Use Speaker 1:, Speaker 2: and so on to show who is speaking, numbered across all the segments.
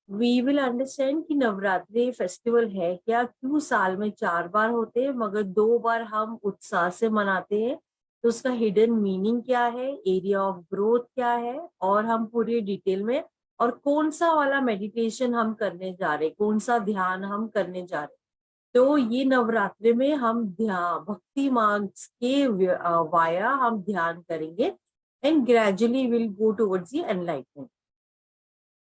Speaker 1: We will understand कि Navratri festival है क्या, क्यों साल में 4 बार होते हैं मगर 2 बार हम उत्साह से मनाते हैं। तो उसका हिडन मीनिंग क्या है, एरिया ऑफ ग्रोथ क्या है, और हम पूरी डिटेल में, और कौन सा वाला मेडिटेशन हम करने जा रहे हैं, कौन सा ध्यान हम करने जा रहे हैं। तो ये नवरात्रि में हम ध्यान भक्ति मार्ग के वाया हम ध्यान करेंगे, and gradually will go towards the enlightenment.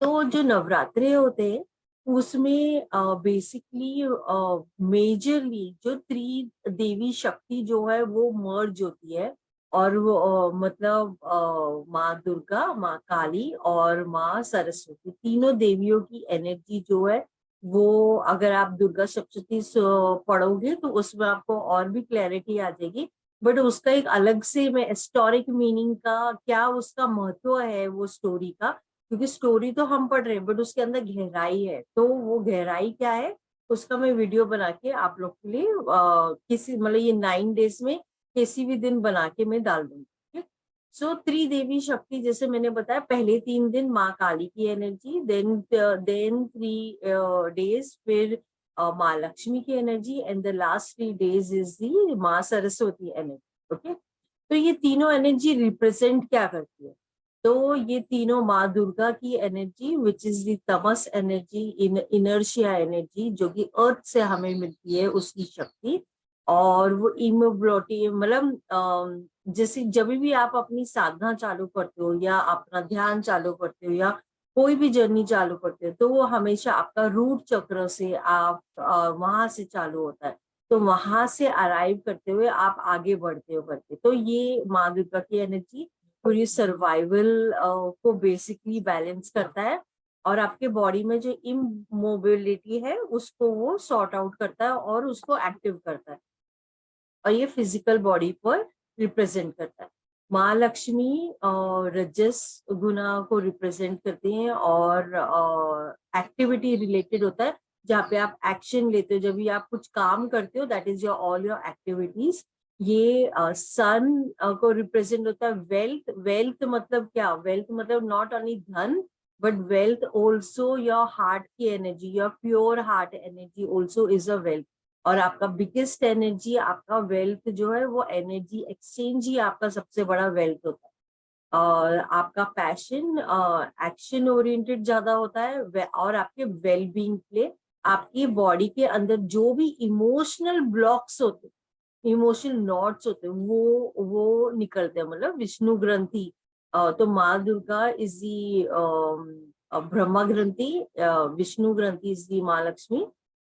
Speaker 1: तो जो नवरात्रे होते हैं उसमें बेसिकली मेजरली जो देवी शक्ति जो है वो मर्ज होती है। और वो मतलब माँ दुर्गा, माँ काली और माँ सरस्वती, तीनों देवियों की एनर्जी जो है वो, अगर आप दुर्गा सप्तशती पढ़ोगे तो उसमें आपको और भी क्लैरिटी आ जाएगी। बट उसका एक अलग से मैं हिस्टोरिक मीनिंग का क्या उसका महत्व है वो स्टोरी का, क्योंकि स्टोरी तो हम पढ़ रहे हैं बट उसके अंदर गहराई है, तो वो गहराई क्या है उसका मैं वीडियो बना के आप लोग के लिए किसी मतलब ये 9 डेज में किसी भी दिन बना के मैं डाल दूंगी। ठीक। सो त्रिदेवी शक्ति जैसे मैंने बताया, पहले 3 दिन माँ काली की एनर्जी, देन 3 डेज फिर माँ लक्ष्मी की energy, and the last 3 days is the माँ सरस्वती एनर्जी। ओके। तो ये तीनों एनर्जी रिप्रेजेंट क्या करती है, तो ये तीनों माँ दुर्गा की energy which is the Tamas energy, inertia energy जो कि अर्थ से हमें मिलती है उसकी शक्ति। और वो इमोबिलिटी मतलब जैसे जब भी आप अपनी साधना चालू करते हो या अपना ध्यान चालू करते हो या कोई भी जर्नी चालू करते हो, तो वो हमेशा आपका रूट चक्र से आप वहां से चालू होता है। तो वहां से अराइव करते हुए आप आगे बढ़ते तो ये माँ दुर्गा की एनर्जी पूरी सर्वाइवल को बेसिकली बैलेंस करता है, और आपके बॉडी में जो इमोबिलिटी है उसको वो सॉर्ट आउट करता है और उसको एक्टिव करता है, और ये फिजिकल बॉडी पर रिप्रेजेंट करता है। माँ लक्ष्मी रजस गुना को रिप्रेजेंट करती हैं, और एक्टिविटी रिलेटेड होता है जहाँ पे आप एक्शन लेते हो, जब भी आप कुछ काम करते हो, that is your all your activities. ये सन को रिप्रेजेंट होता है। वेल्थ, वेल्थ मतलब क्या, वेल्थ मतलब नॉट ओनली धन but wealth also your heart की energy, your pure heart energy also is a wealth. और आपका बिगेस्ट एनर्जी, आपका वेल्थ जो है वो एनर्जी एक्सचेंज ही आपका सबसे बड़ा वेल्थ होता है। और आपका पैशन एक्शन ओरिएंटेड ज्यादा होता है, और आपके वेलबींग के लिए आपकी बॉडी के अंदर जो भी इमोशनल ब्लॉक्स होते, इमोशनल नॉट्स होते हैं वो निकलते हैं, मतलब विष्णु ग्रंथि। तो माँ दुर्गा इज दी ब्रह्मा ग्रंथि, विष्णु ग्रंथि इज दी माँ लक्ष्मी,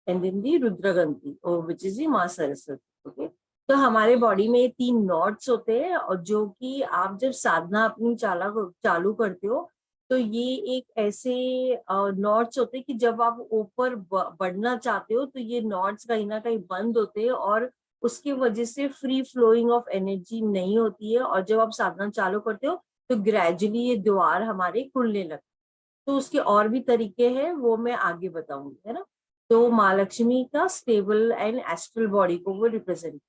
Speaker 1: एंड देन दी रुद्र ग्रंथि विच इज दी माँ सरस्वती। ओके। तो हमारे बॉडी में ये 3 नॉट्स होते हैं, और जो कि आप जब साधना अपनी चालू करते हो तो ये एक ऐसे नॉट्स होते हैं कि जब आप ऊपर बढ़ना चाहते हो तो ये नॉट्स कहीं ना कहीं बंद होते हैं, और उसकी वजह से फ्री फ्लोइंग ऑफ एनर्जी नहीं होती है, और जब आप साधना चालू करते हो तो ग्रेजुअली ये द्वार हमारे खुलने लगते हैं। तो उसके और भी तरीके हैं वो मैं आगे बताऊंगी, है ना। तो माँ लक्ष्मी का स्टेबल एंड एस्ट्रल बॉडी को वो रिप्रेजेंट,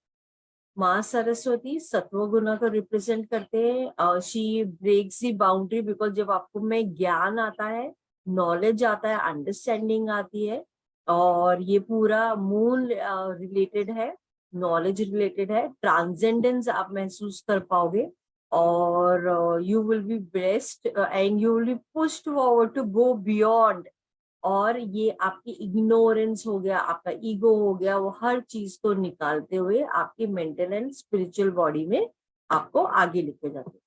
Speaker 1: माँ सरस्वती सत्व गुना को रिप्रेजेंट करते हैं। She breaks the boundary, because जब आपको में ज्ञान आता है, नॉलेज आता है, अंडरस्टैंडिंग आती है, और ये पूरा मून रिलेटेड है, नॉलेज रिलेटेड है, ट्रांसेंडेंस आप महसूस कर पाओगे, और you will be blessed and you will be pushed forward to go beyond. और ये आपकी इग्नोरेंस हो गया, आपका ईगो हो गया, वो हर चीज को निकालते हुए आपकी मेंटल एंड स्पिरिचुअल बॉडी में आपको आगे लेके जाते हैं।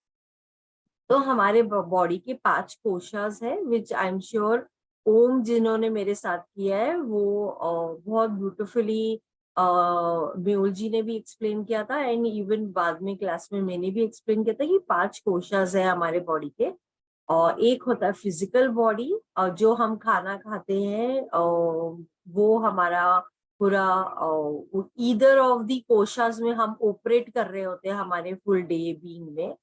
Speaker 1: तो हमारे बॉडी के 5 कोशास है विच आई एम श्योर ओम जिन्होंने मेरे साथ किया है वो बहुत ब्यूटिफुली म्यूल जी ने भी एक्सप्लेन किया था, एंड इवन बाद में क्लास में मैंने भी एक्सप्लेन किया था कि 5 कोशास है हमारे बॉडी के। और एक होता है फिजिकल बॉडी, और जो हम खाना खाते हैं वो हमारा पूरा ईदर ऑफ दी कोशास में हम ऑपरेट कर रहे होते हैं हमारे फुल डे बीइंग में,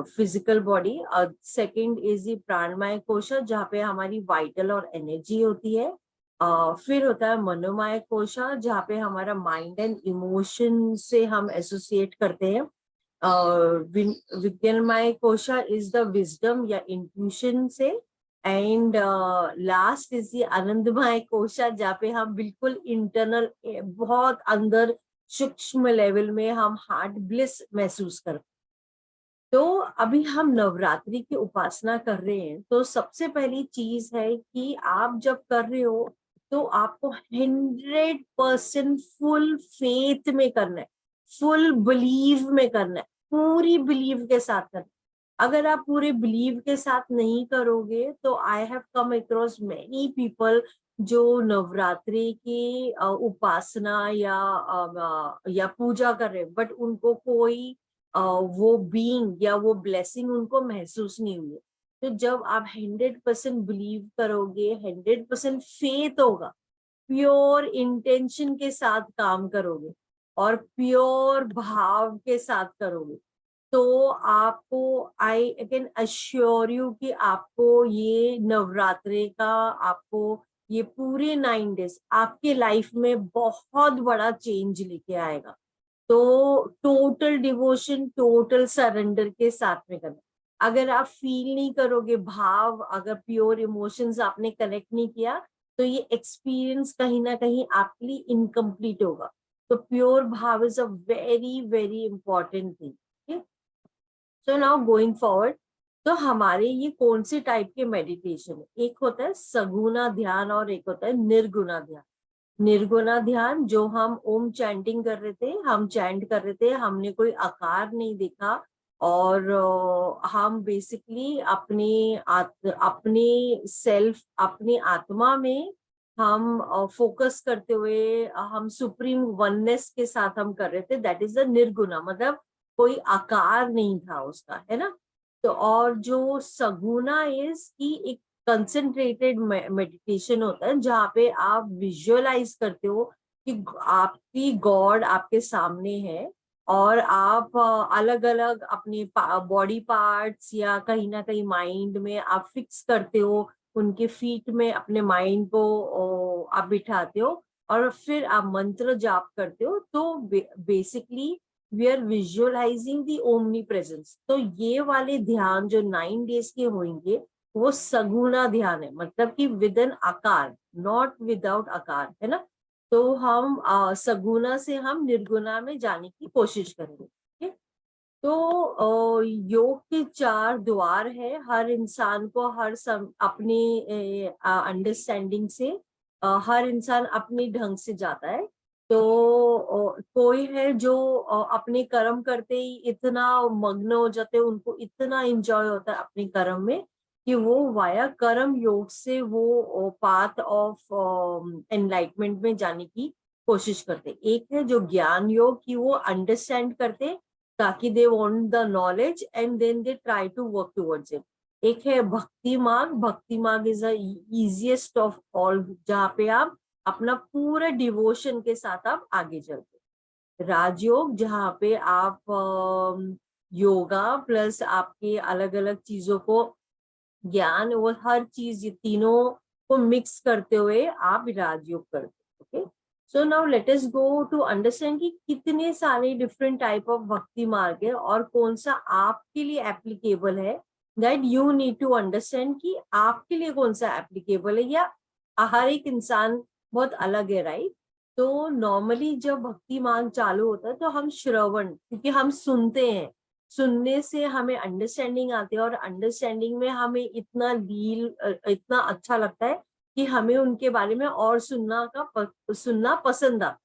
Speaker 1: physical body. Second is the प्राणमय कोशा जहाँ पे हमारी वाइटल और एनर्जी होती है। फिर होता है मनोमय कोशा जहाँ पे हमारा माइंड एंड इमोशन से हम एसोसिएट करते हैं। विज्ञानमय कोशा इज द विजडम या इंट्यूशन से, एंड लास्ट इज ये आनंदमय कोशा, जहाँ पे हम बिल्कुल इंटरनल बहुत अंदर सूक्ष्म लेवल में हम हार्ट ब्लिस महसूस करते। तो अभी हम नवरात्रि की उपासना कर रहे हैं, तो सबसे पहली चीज है कि आप जब कर रहे हो तो आपको 100% फुल फेथ में करना है, फुल बिलीव में करना है, पूरी बिलीव के साथ करना है। अगर आप पूरे बिलीव के साथ नहीं करोगे तो I have come across many people जो नवरात्रि की उपासना या पूजा कर रहे हैं, बट उनको कोई वो बीइंग या वो ब्लेसिंग उनको महसूस नहीं हुई। तो जब आप 100% बिलीव करोगे, 100% फेथ होगा, प्योर इंटेंशन के साथ काम करोगे और प्योर भाव के साथ करोगे, तो आपको आई कैन अश्योर यू कि आपको ये नवरात्रे का, आपको ये पूरे 9 डेज आपके लाइफ में बहुत बड़ा चेंज लेके आएगा। तो टोटल डिवोशन, टोटल सरेंडर के साथ में करना। अगर आप फील नहीं करोगे भाव, अगर प्योर इमोशंस आपने कनेक्ट नहीं किया, तो ये एक्सपीरियंस कहीं ना कहीं आपके लिए इनकम्प्लीट होगा। तो प्योर भाव is a very very important thing. So now going forward, तो हमारे ये कौन से टाइप के मेडिटेशन है? एक होता है सगुना ध्यान और एक होता है निर्गुणा ध्यान। निर्गुणा ध्यान जो हम ओम चैंटिंग कर रहे थे, हम चैंट कर रहे थे, हमने कोई आकार नहीं देखा और हम बेसिकली अपने सेल्फ, अपनी आत्मा में हम फोकस करते हुए हम सुप्रीम वननेस के साथ हम कर रहे थे। दैट इज द निर्गुणा, मतलब कोई आकार नहीं था उसका, है ना। तो और जो सगुना इज की एक कंसंट्रेटेड मेडिटेशन होता है जहाँ पे आप विजुअलाइज करते हो कि आपकी गॉड आपके सामने है और आप अलग अलग अपने बॉडी पार्ट्स या कहीं ना कहीं माइंड में आप फिक्स करते हो, उनके फीट में अपने माइंड को आप बिठाते हो और फिर आप मंत्र जाप करते हो। तो basically we are visualizing the omnipresence. तो ये वाले ध्यान जो 9 डेज के होंगे वो सगुणा ध्यान है, मतलब कि विद एन आकार, नॉट विदाउट आकार, है ना। तो हम सगुणा से हम निर्गुणा में जाने की कोशिश करेंगे, ठीक है? तो योग के 4 द्वार है। हर इंसान को अपनी अंडरस्टैंडिंग से हर इंसान अपने ढंग से जाता है। तो कोई है जो अपने कर्म करते ही इतना मग्न हो जाते हैं, उनको इतना एंजॉय होता है अपने कर्म में कि वो वाया कर्म योग से वो पाथ ऑफ एनलाइटमेंट में जाने की कोशिश करते। एक है जो ज्ञान योग की वो अंडरस्टैंड करते ताकि they want the knowledge and then they try to work towards it. एक है भक्ति मार्ग। Bhakti marg is the easiest of all, जहाँ पे आप अपना पूरा डिवोशन के साथ आप आगे चलते। राजयोग जहाँ पे आप योगा प्लस आपके अलग अलग चीजों को ज्ञान, वो हर चीज ये तीनों को मिक्स करते हुए आप राजयोग करते। Okay, so now let us go to understand कि कितने सारे डिफरेंट टाइप ऑफ भक्ति मार्ग है और कौन सा आपके लिए एप्लीकेबल है। That you need to understand कि आपके लिए कौन सा एप्लीकेबल है, या हर एक इंसान बहुत अलग है, राइट। तो नॉर्मली जब भक्ति मार्ग चालू होता है तो हम श्रवण, क्योंकि हम सुनते हैं, सुनने से हमें अंडरस्टैंडिंग आती है और अंडरस्टैंडिंग में हमें इतना अच्छा लगता है कि हमें उनके बारे में और सुनना पसंद आता।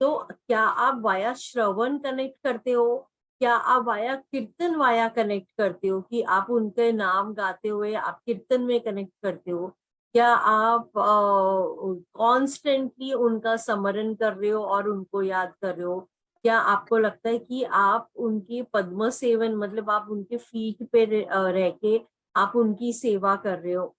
Speaker 1: तो क्या आप वाया श्रवण कनेक्ट करते हो? क्या आप वाया कीर्तन वाया कनेक्ट करते हो कि आप उनके नाम गाते हुए आप कीर्तन में कनेक्ट करते हो? क्या आप कॉन्स्टेंटली उनका स्मरण कर रहे हो और उनको याद कर रहे हो? क्या आपको लगता है कि आप उनकी पद्म सेवन, मतलब आप उनके फीट पे रह के आप उनकी सेवा कर रहे हो?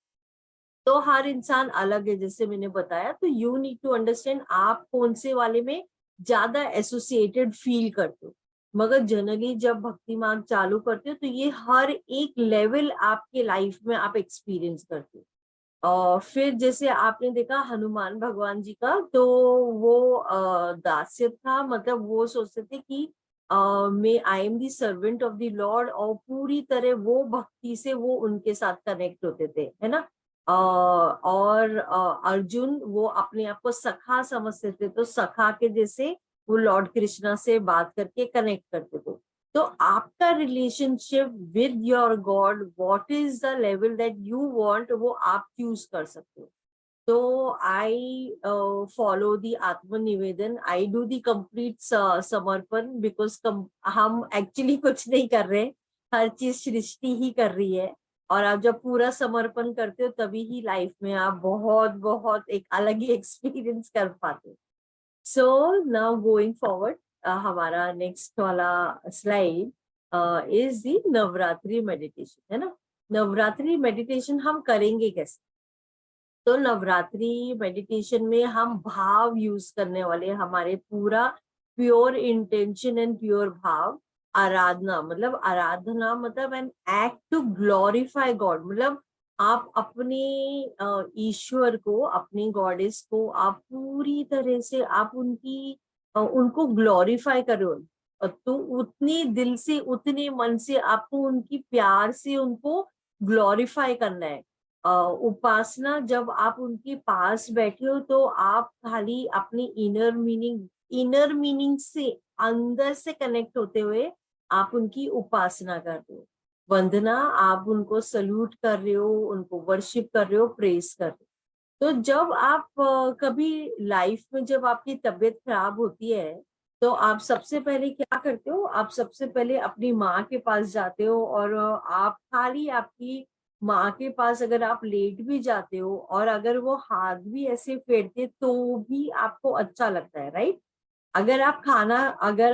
Speaker 1: तो हर इंसान अलग है, जैसे मैंने बताया। तो यू नीड टू अंडरस्टैंड आप कौन से वाले में ज्यादा एसोसिएटेड फील करते हो। मगर जनरली जब भक्ति मार्ग चालू करते हो तो ये हर एक लेवल आपके लाइफ में आप एक्सपीरियंस करते हो। और फिर जैसे आपने देखा हनुमान भगवान जी का, तो वो दास्य था, मतलब वो सोचते थे कि मैं I am the servant of the Lord, और पूरी तरह वो भक्ति से वो उनके साथ कनेक्ट होते थे, है ना। और अर्जुन वो अपने आप को सखा समझते थे, तो सखा के जैसे वो लॉर्ड कृष्णा से बात करके कनेक्ट करते थे। तो आपका relationship with your God, what is the level that you want, वो आप चूज कर सकते हो। तो आई फॉलो दी आत्मनिवेदन, आई डू दी कंप्लीट समर्पण, बिकॉज हम एक्चुअली कुछ नहीं कर रहे, हर चीज सृष्टि ही कर रही है। और आप जब पूरा समर्पण करते हो तभी ही लाइफ में आप बहुत बहुत एक अलग ही एक्सपीरियंस कर पाते हो। सो नाउ गोइंग फॉरवर्ड, हमारा नेक्स्ट वाला slide is the Navratri meditation, है ना। नवरात्रि मेडिटेशन हम करेंगे कैसे? तो नवरात्रि मेडिटेशन में हम भाव यूज करने वाले, हमारे पूरा प्योर इंटेंशन एंड प्योर भाव। आराधना मतलब an act to glorify God, मतलब आप अपने ईश्वर को, अपनी गॉडेस को आप पूरी तरह से आप उनको ग्लोरीफाई करो। तो उतनी दिल से, उतने मन से आपको उनकी प्यार से उनको ग्लोरीफाई करना है। उपासना, जब आप उनके पास बैठे हो तो आप खाली अपनी इनर मीनिंग से, अंदर से कनेक्ट होते हुए आप उनकी उपासना कर रहे हो। वंदना, आप उनको सल्यूट कर रहे हो, उनको वर्शिप कर रहे हो, प्रेस कर रहे हो। तो जब आप कभी लाइफ में जब आपकी तबीयत खराब होती है, तो आप सबसे पहले क्या करते हो? आप सबसे पहले अपनी माँ के पास जाते हो, और आप खाली आपकी माँ के पास अगर आप लेट भी जाते हो और अगर वो हाथ भी ऐसे फेरते तो भी आपको अच्छा लगता है, राइट। अगर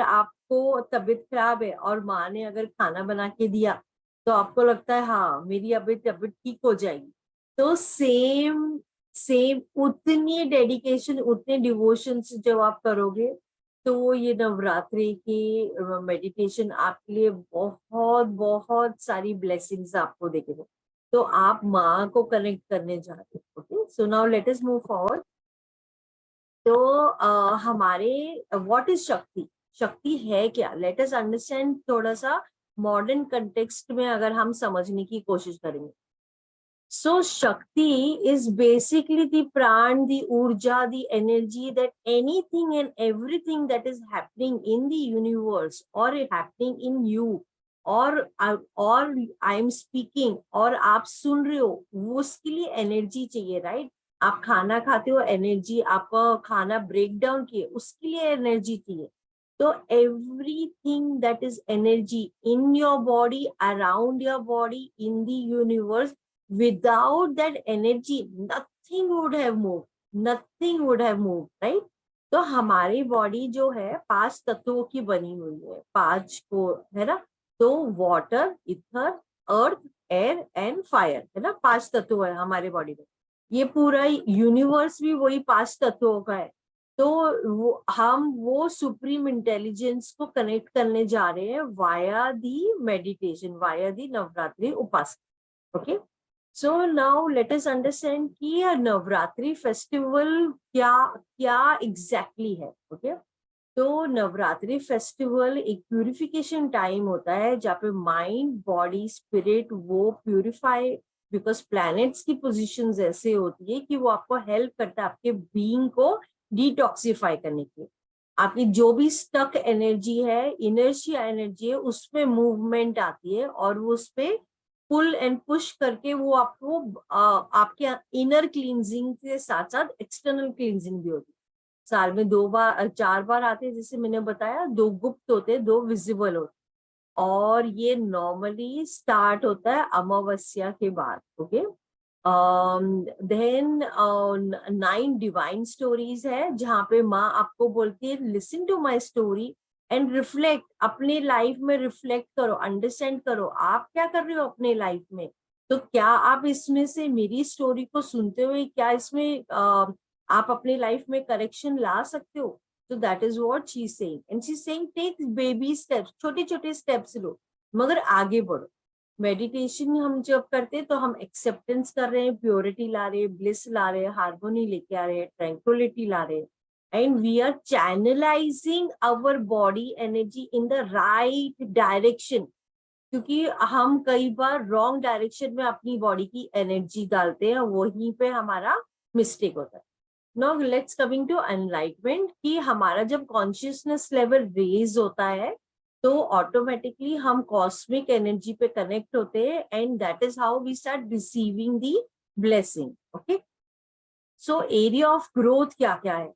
Speaker 1: आपको तबीयत खराब है और माँ ने अगर खाना बना के दिया, तो आपको लगता है हाँ मेरी अभी तबीयत ठीक हो जाएगी। तो सेम सेम उतनी डेडिकेशन, उतने डिवोशन से जब आप करोगे, तो ये नवरात्रि की मेडिटेशन आपके लिए बहुत बहुत सारी ब्लेसिंग्स आपको देखेगा। तो आप माँ को कनेक्ट करने जा रहे हो। Okay, so now let us move forward. तो हमारे व्हाट इज शक्ति? शक्ति है क्या? लेट अस अंडरस्टैंड थोड़ा सा मॉडर्न कंटेक्स्ट में अगर हम समझने की कोशिश करेंगे। So Shakti is basically the pran, the urja, the energy that anything and everything that is happening in the universe or happening in you, or I am speaking और आप सुन रहे हो, वो उसके लिए एनर्जी चाहिए, राइट। आप खाना खाते हो, एनर्जी, आपका खाना ब्रेक डाउन किए, उसके लिए एनर्जी चाहिए। तो everything that is energy in your body, around your body, in the universe, without that energy nothing would have moved, nothing would have moved, right। तो हमारी बॉडी जो है 5 तत्वों की बनी हुई है, 5 को, है ना। तो water, ether, earth, air and fire, है ना, 5 तत्व है हमारे बॉडी में। ये पूरा यूनिवर्स भी वही 5 तत्वों का है। तो हम वो सुप्रीम इंटेलिजेंस को कनेक्ट करने जा रहे हैं via the meditation, via the Navratri उपासना। Okay, so now let us understand कि यह नवरात्रि फेस्टिवल क्या क्या एग्जैक्टली है। ओके, तो नवरात्रि फेस्टिवल एक प्यूरिफिकेशन टाइम होता है जहाँ पे माइंड, बॉडी, स्पिरिट वो प्यूरिफाई, बिकॉज प्लैनेट्स की पोजीशंस ऐसे होती है कि वो आपको हेल्प करता है आपके बीइंग को डिटॉक्सिफाई करने के लिए। आपकी जो भी स्टक एनर्जी है, इनर्शिया एनर्जी है, उसमें मूवमेंट आती है और वो उस पे पुल एंड पुश करके वो आपको आपके इनर क्लींजिंग के साथ साथ एक्सटर्नल क्लींजिंग भी होती है। साल में 2 बार 4 बार आते हैं, जैसे मैंने बताया, 2 गुप्त होते हैं, 2 विजिबल होते हैं, और ये नॉर्मली स्टार्ट होता है अमावस्या के बाद। ओके, देन 9 डिवाइन स्टोरीज है जहाँ पे माँ आपको बोलती है listen to my story and reflect, अपने लाइफ में रिफ्लेक्ट करो, अंडरस्टैंड करो आप क्या कर रहे हो अपने लाइफ में। तो क्या आप इसमें से मेरी स्टोरी को सुनते हुए क्या इसमें आप अपने लाइफ में करेक्शन ला सकते हो? तो that is what she is saying, and she is saying take baby steps, छोटे छोटे स्टेप्स लो, मगर आगे बढ़ो। मेडिटेशन हम जब करते हैं तो हम एक्सेप्टेंस कर रहे हैं, प्योरिटी ला रहे हैं, ब्लिस ला रहे हैं, हार्मोनी लेके आ रहे हैं, ट्रैंक्विलिटी ला रहे हैं। and we are channelizing our body energy in the right direction, क्योंकि हम कई बार रॉन्ग डायरेक्शन में अपनी बॉडी की एनर्जी डालते हैं, वहीं पे हमारा मिस्टेक होता है. Now let's coming to enlightenment, कि हमारा जब कॉन्शियसनेस लेवल रेज होता है तो ऑटोमेटिकली हम कॉस्मिक एनर्जी पे कनेक्ट होते हैं, and that is how we start receiving the blessing. Okay, so area of growth क्या क्या है?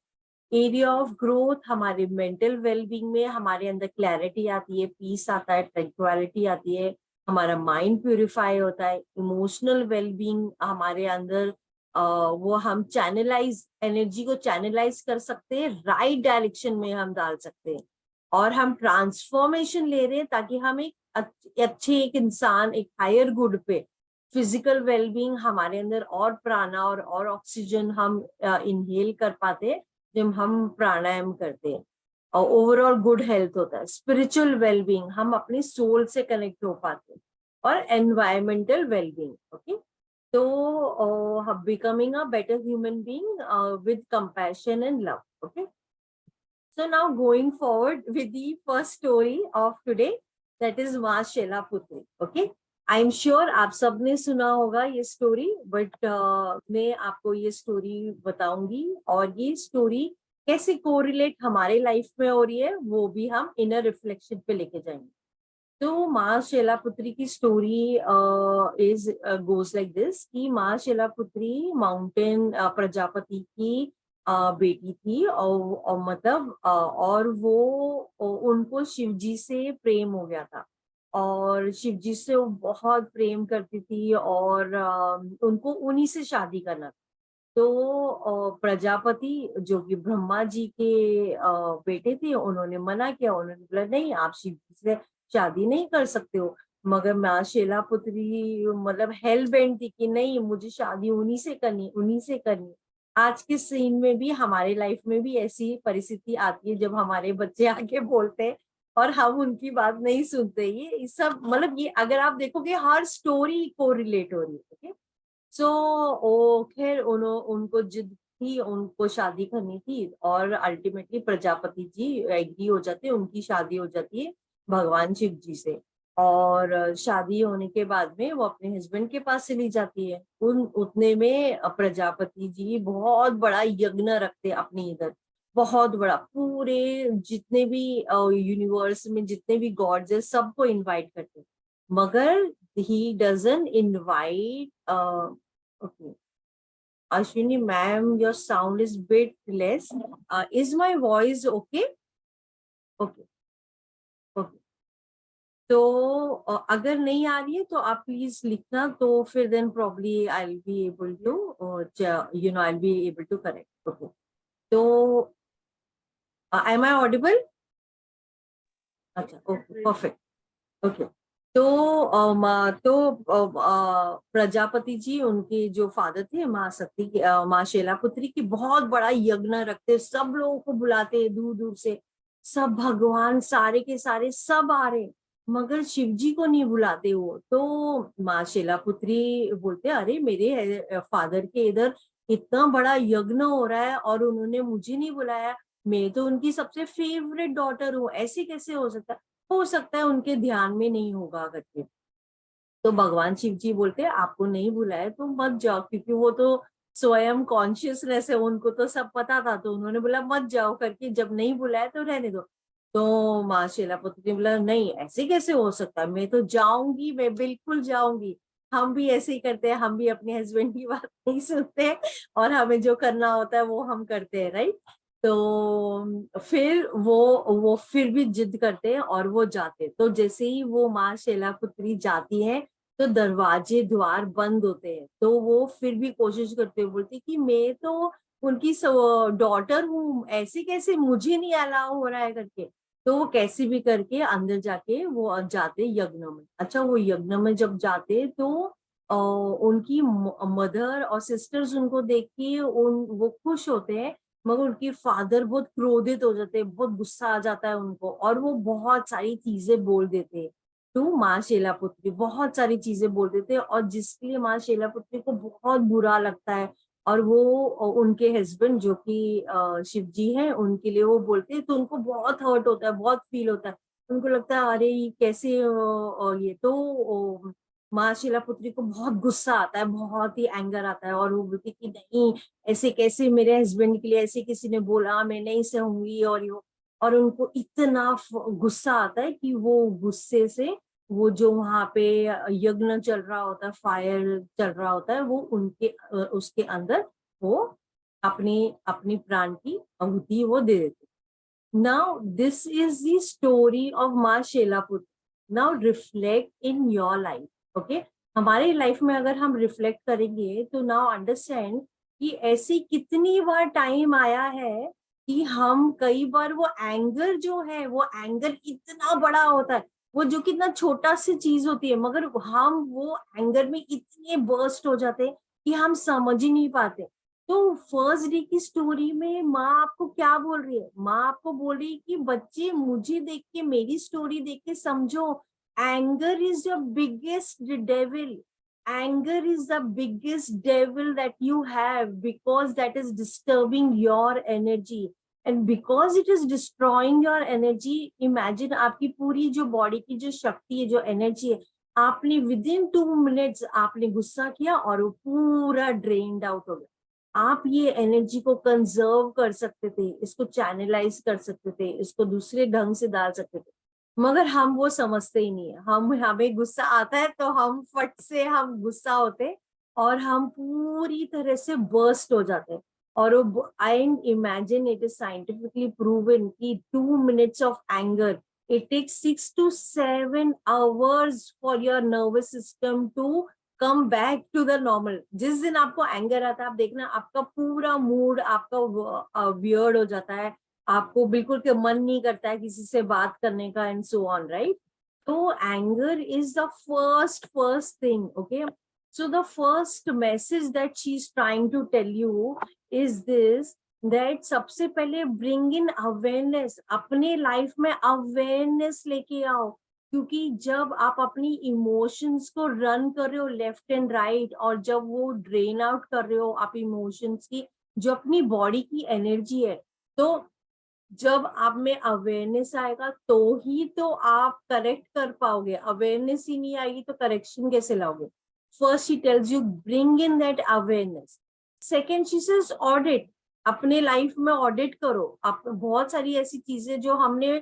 Speaker 1: एरिया ऑफ ग्रोथ हमारे मेंटल वेलबींग में हमारे अंदर क्लैरिटी आती है, पीस आता है, ट्रैंक्विलिटी आती है, हमारा माइंड प्यूरिफाई होता है. इमोशनल वेलबींग हमारे अंदर वो हम चैनलाइज एनर्जी को चैनलाइज कर सकते हैं, राइट डायरेक्शन में हम डाल सकते हैं, और हम ट्रांसफॉर्मेशन ले रहे हैं ताकि हम एक अच्छे एक इंसान, एक हायर गुड पे. फिजिकल वेलबींग हमारे अंदर और प्राणा और ऑक्सीजन हम इनहेल कर पाते हैं जब हम प्राणायाम करते हैं, और ओवरऑल गुड हेल्थ होता है. स्पिरिचुअल वेलबींग हम अपनी सोल से कनेक्ट हो पाते हैं, और एनवायरमेंटल वेलबींग. ओके, तो becoming a better human being with compassion and love. Okay, so now going forward with the first story of today, that is माँ शैलापुत्री. Okay, आई एम श्योर आप सबने सुना होगा ये स्टोरी, बट मैं आपको ये स्टोरी बताऊंगी, और ये स्टोरी कैसे कोरिलेट हमारे लाइफ में हो रही है वो भी हम इनर रिफ्लेक्शन पे लेके जाएंगे. तो माँ शैलापुत्री की story is goes like this, कि माँ शैलापुत्री माउंटेन प्रजापति की बेटी थी, और मतलब और वो उनको शिवजी से प्रेम हो गया था, और शिवजी से वो बहुत प्रेम करती थी, और उनको उन्हीं से शादी करना था. तो प्रजापति जो कि ब्रह्मा जी के बेटे थे, उन्होंने मना किया. उन्होंने बोला नहीं, आप शिव जी से शादी नहीं कर सकते हो. मगर माँ शैलापुत्री मतलब हेल बेंट थी कि नहीं, मुझे शादी उन्हीं से करनी, उन्हीं से करनी. आज के सीन में भी हमारे लाइफ में भी ऐसी परिस्थिति आती है जब हमारे बच्चे आके बोलते हैं और हम उनकी बात नहीं सुनते. ये सब मतलब ये अगर आप देखोगे हर स्टोरी को रिलेट हो रही है. ओके, सो ओ खैर उनको जिद थी, उनको शादी करनी थी, और अल्टीमेटली प्रजापति जी एग्री हो जाते हैं, उनकी शादी हो जाती है भगवान शिव जी से. और शादी होने के बाद में वो अपने हस्बैंड के पास चली जाती है. उतने में प्रजापति जी बहुत बड़ा यज्ञ रखते अपने इधर, बहुत बड़ा, पूरे जितने भी यूनिवर्स में जितने भी गॉड्स है सबको इनवाइट करते. मगर he doesn't invite. Okay. Ashwini ma'am, your sound is bit less. Is my voice okay? Okay. Okay. तो अगर नहीं आ रही है तो आप प्लीज लिखना, तो फिर then probably I will be able to I will be able to correct. Okay, तो एम आई ऑडिबल? अच्छा, okay, perfect. Okay, Prajapati ji उनके जो फादर थे माँ सती के, माँ शैलापुत्री की बहुत बड़ा यज्ञ रखते, सब लोगों को बुलाते दूर दूर से, सब भगवान सारे के सारे सब आ रहे, मगर शिव जी को नहीं बुलाते. वो तो माँ शैलापुत्री बोलते अरे मेरे फादर के इधर इतना बड़ा यज्ञ हो रहा है और उन्होंने मुझे नहीं बुलाया, मैं तो उनकी सबसे फेवरेट डॉटर हूँ, ऐसे कैसे हो सकता है उनके ध्यान में नहीं होगा करके. तो भगवान शिव जी बोलते हैं आपको नहीं बुलाया तो मत जाओ, क्योंकि वो तो स्वयं कॉन्शियसनेस है, उनको तो सब पता था, तो उन्होंने बोला मत जाओ करके, जब नहीं बुलाया तो रहने दो. तो माँ शैलापुत्री ने बोला नहीं, ऐसे कैसे हो सकता है, मैं तो जाऊंगी, मैं बिल्कुल जाऊंगी. हम भी ऐसे ही करते हैं, हम भी अपने हस्बैंड की बात नहीं सुनते हैं, और हमें जो करना होता है वो हम करते हैं, राइट. तो फिर वो फिर भी जिद करते हैं और वो जाते. तो जैसे ही वो माँ शैलापुत्री जाती है तो दरवाजे द्वार बंद होते हैं, तो वो फिर भी कोशिश करते हुए बोलती कि मैं तो उनकी डॉटर हूँ, ऐसे कैसे मुझे नहीं अलाउ हो रहा है करके. तो वो कैसे भी करके अंदर जाके वो जाते यज्ञ में. अच्छा, वो यज्ञ में जब जाते तो उनकी मदर और सिस्टर्स उनको देख के वो खुश होते हैं, मगर उनके फादर बहुत क्रोधित हो जाते हैं, बहुत गुस्सा आ जाता है उनको, और वो बहुत सारी चीजें बोल देते हैं. तो माँ शैलापुत्री बहुत सारी चीजें बोल देते हैं, और जिसके लिए माँ शैलापुत्री को बहुत बुरा लगता है, और वो उनके हस्बैंड जो कि शिव जी हैं, उनके लिए वो बोलते हैं, तो उनको बहुत हर्ट होता है, बहुत फील होता है। उनको लगता है अरे ये कैसे ये तो माँ शिलापुत्री को बहुत गुस्सा आता है, बहुत ही एंगर आता है, और वो बोलती कि नहीं, ऐसे कैसे मेरे हस्बैंड के लिए ऐसे किसी ने बोला, मैं नहीं सहूंगी, और ये और उनको इतना गुस्सा आता है कि वो गुस्से से वो जो वहां पे यज्ञ चल रहा होता है, फायर चल रहा होता है, वो उनके उसके अंदर वो अपनी अपनी प्राण की आहुति वो दे देते। Now this is the story of Maa Shailaputri. Now reflect in your life, okay. हमारे लाइफ में अगर हम रिफ्लेक्ट करेंगे तो नाउ अंडरस्टैंड कि ऐसी कितनी बार टाइम आया है कि हम कई बार वो एंगर जो है, वो एंगर इतना बड़ा होता है, वो जो कितना छोटा सी चीज होती है, मगर हम वो एंगर में इतने बर्स्ट हो जाते हैं कि हम समझ ही नहीं पाते। तो फर्स्ट डे की स्टोरी में माँ आपको क्या बोल रही है? माँ आपको बोल रही है कि बच्चे मुझे देख के, मेरी स्टोरी देख के समझो, anger is the biggest devil. Anger is the biggest devil that you have, because that is disturbing your energy, and because it is destroying your energy. Imagine आपकी पूरी जो बॉडी की जो शक्ति है, जो एनर्जी है, आपने विद इन 2 मिनट्स आपने गुस्सा किया और वो पूरा ड्रेन्ड आउट हो गया। आप ये एनर्जी को कंजर्व कर सकते थे, इसको चैनलाइज कर सकते थे, इसको दूसरे ढंग से डाल सकते थे, मगर हम वो समझते ही नहीं है। हमें गुस्सा आता है तो हम फट से हम गुस्सा होते, और हम पूरी तरह से बर्स्ट हो जाते हैं। और वो I imagine, it is scientifically proven कि 2 minutes of anger, it takes 6 to 7 hours for your nervous system to come back to the normal. जिस दिन आपको एंगर आता है, आप देखना आपका पूरा मूड आपका वियर्ड हो जाता है, आपको बिल्कुल के मन नहीं करता है किसी से बात करने का, एंड सो ऑन, राइट। तो anger is the first thing, okay. So the first message that she is trying to tell you is this, that सबसे पहले ब्रिंग इन अवेयरनेस, अपने लाइफ में अवेयरनेस लेके आओ। क्योंकि जब आप अपनी इमोशंस को रन कर रहे हो लेफ्ट एंड राइट, और जब वो ड्रेन आउट कर रहे हो आप इमोशंस की, जो अपनी बॉडी की एनर्जी है, तो जब आप में अवेयरनेस आएगा तो ही तो आप करेक्ट कर पाओगे। अवेयरनेस ही नहीं आएगी तो करेक्शन कैसे लाओगे? First she tells you bring in that awareness. Second she says audit, अपने लाइफ में ऑडिट करो। आप बहुत सारी ऐसी चीजें जो हमने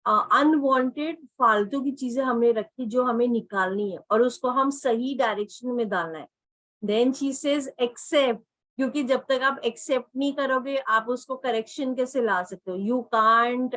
Speaker 1: अनवांटेड फालतू की चीजें हमने रखी, जो हमें निकालनी है और उसको हम सही डायरेक्शन में डालना है। देन शी सेज एक्सेप्ट, क्योंकि जब तक आप एक्सेप्ट नहीं करोगे आप उसको करेक्शन कैसे ला सकते हो? You can't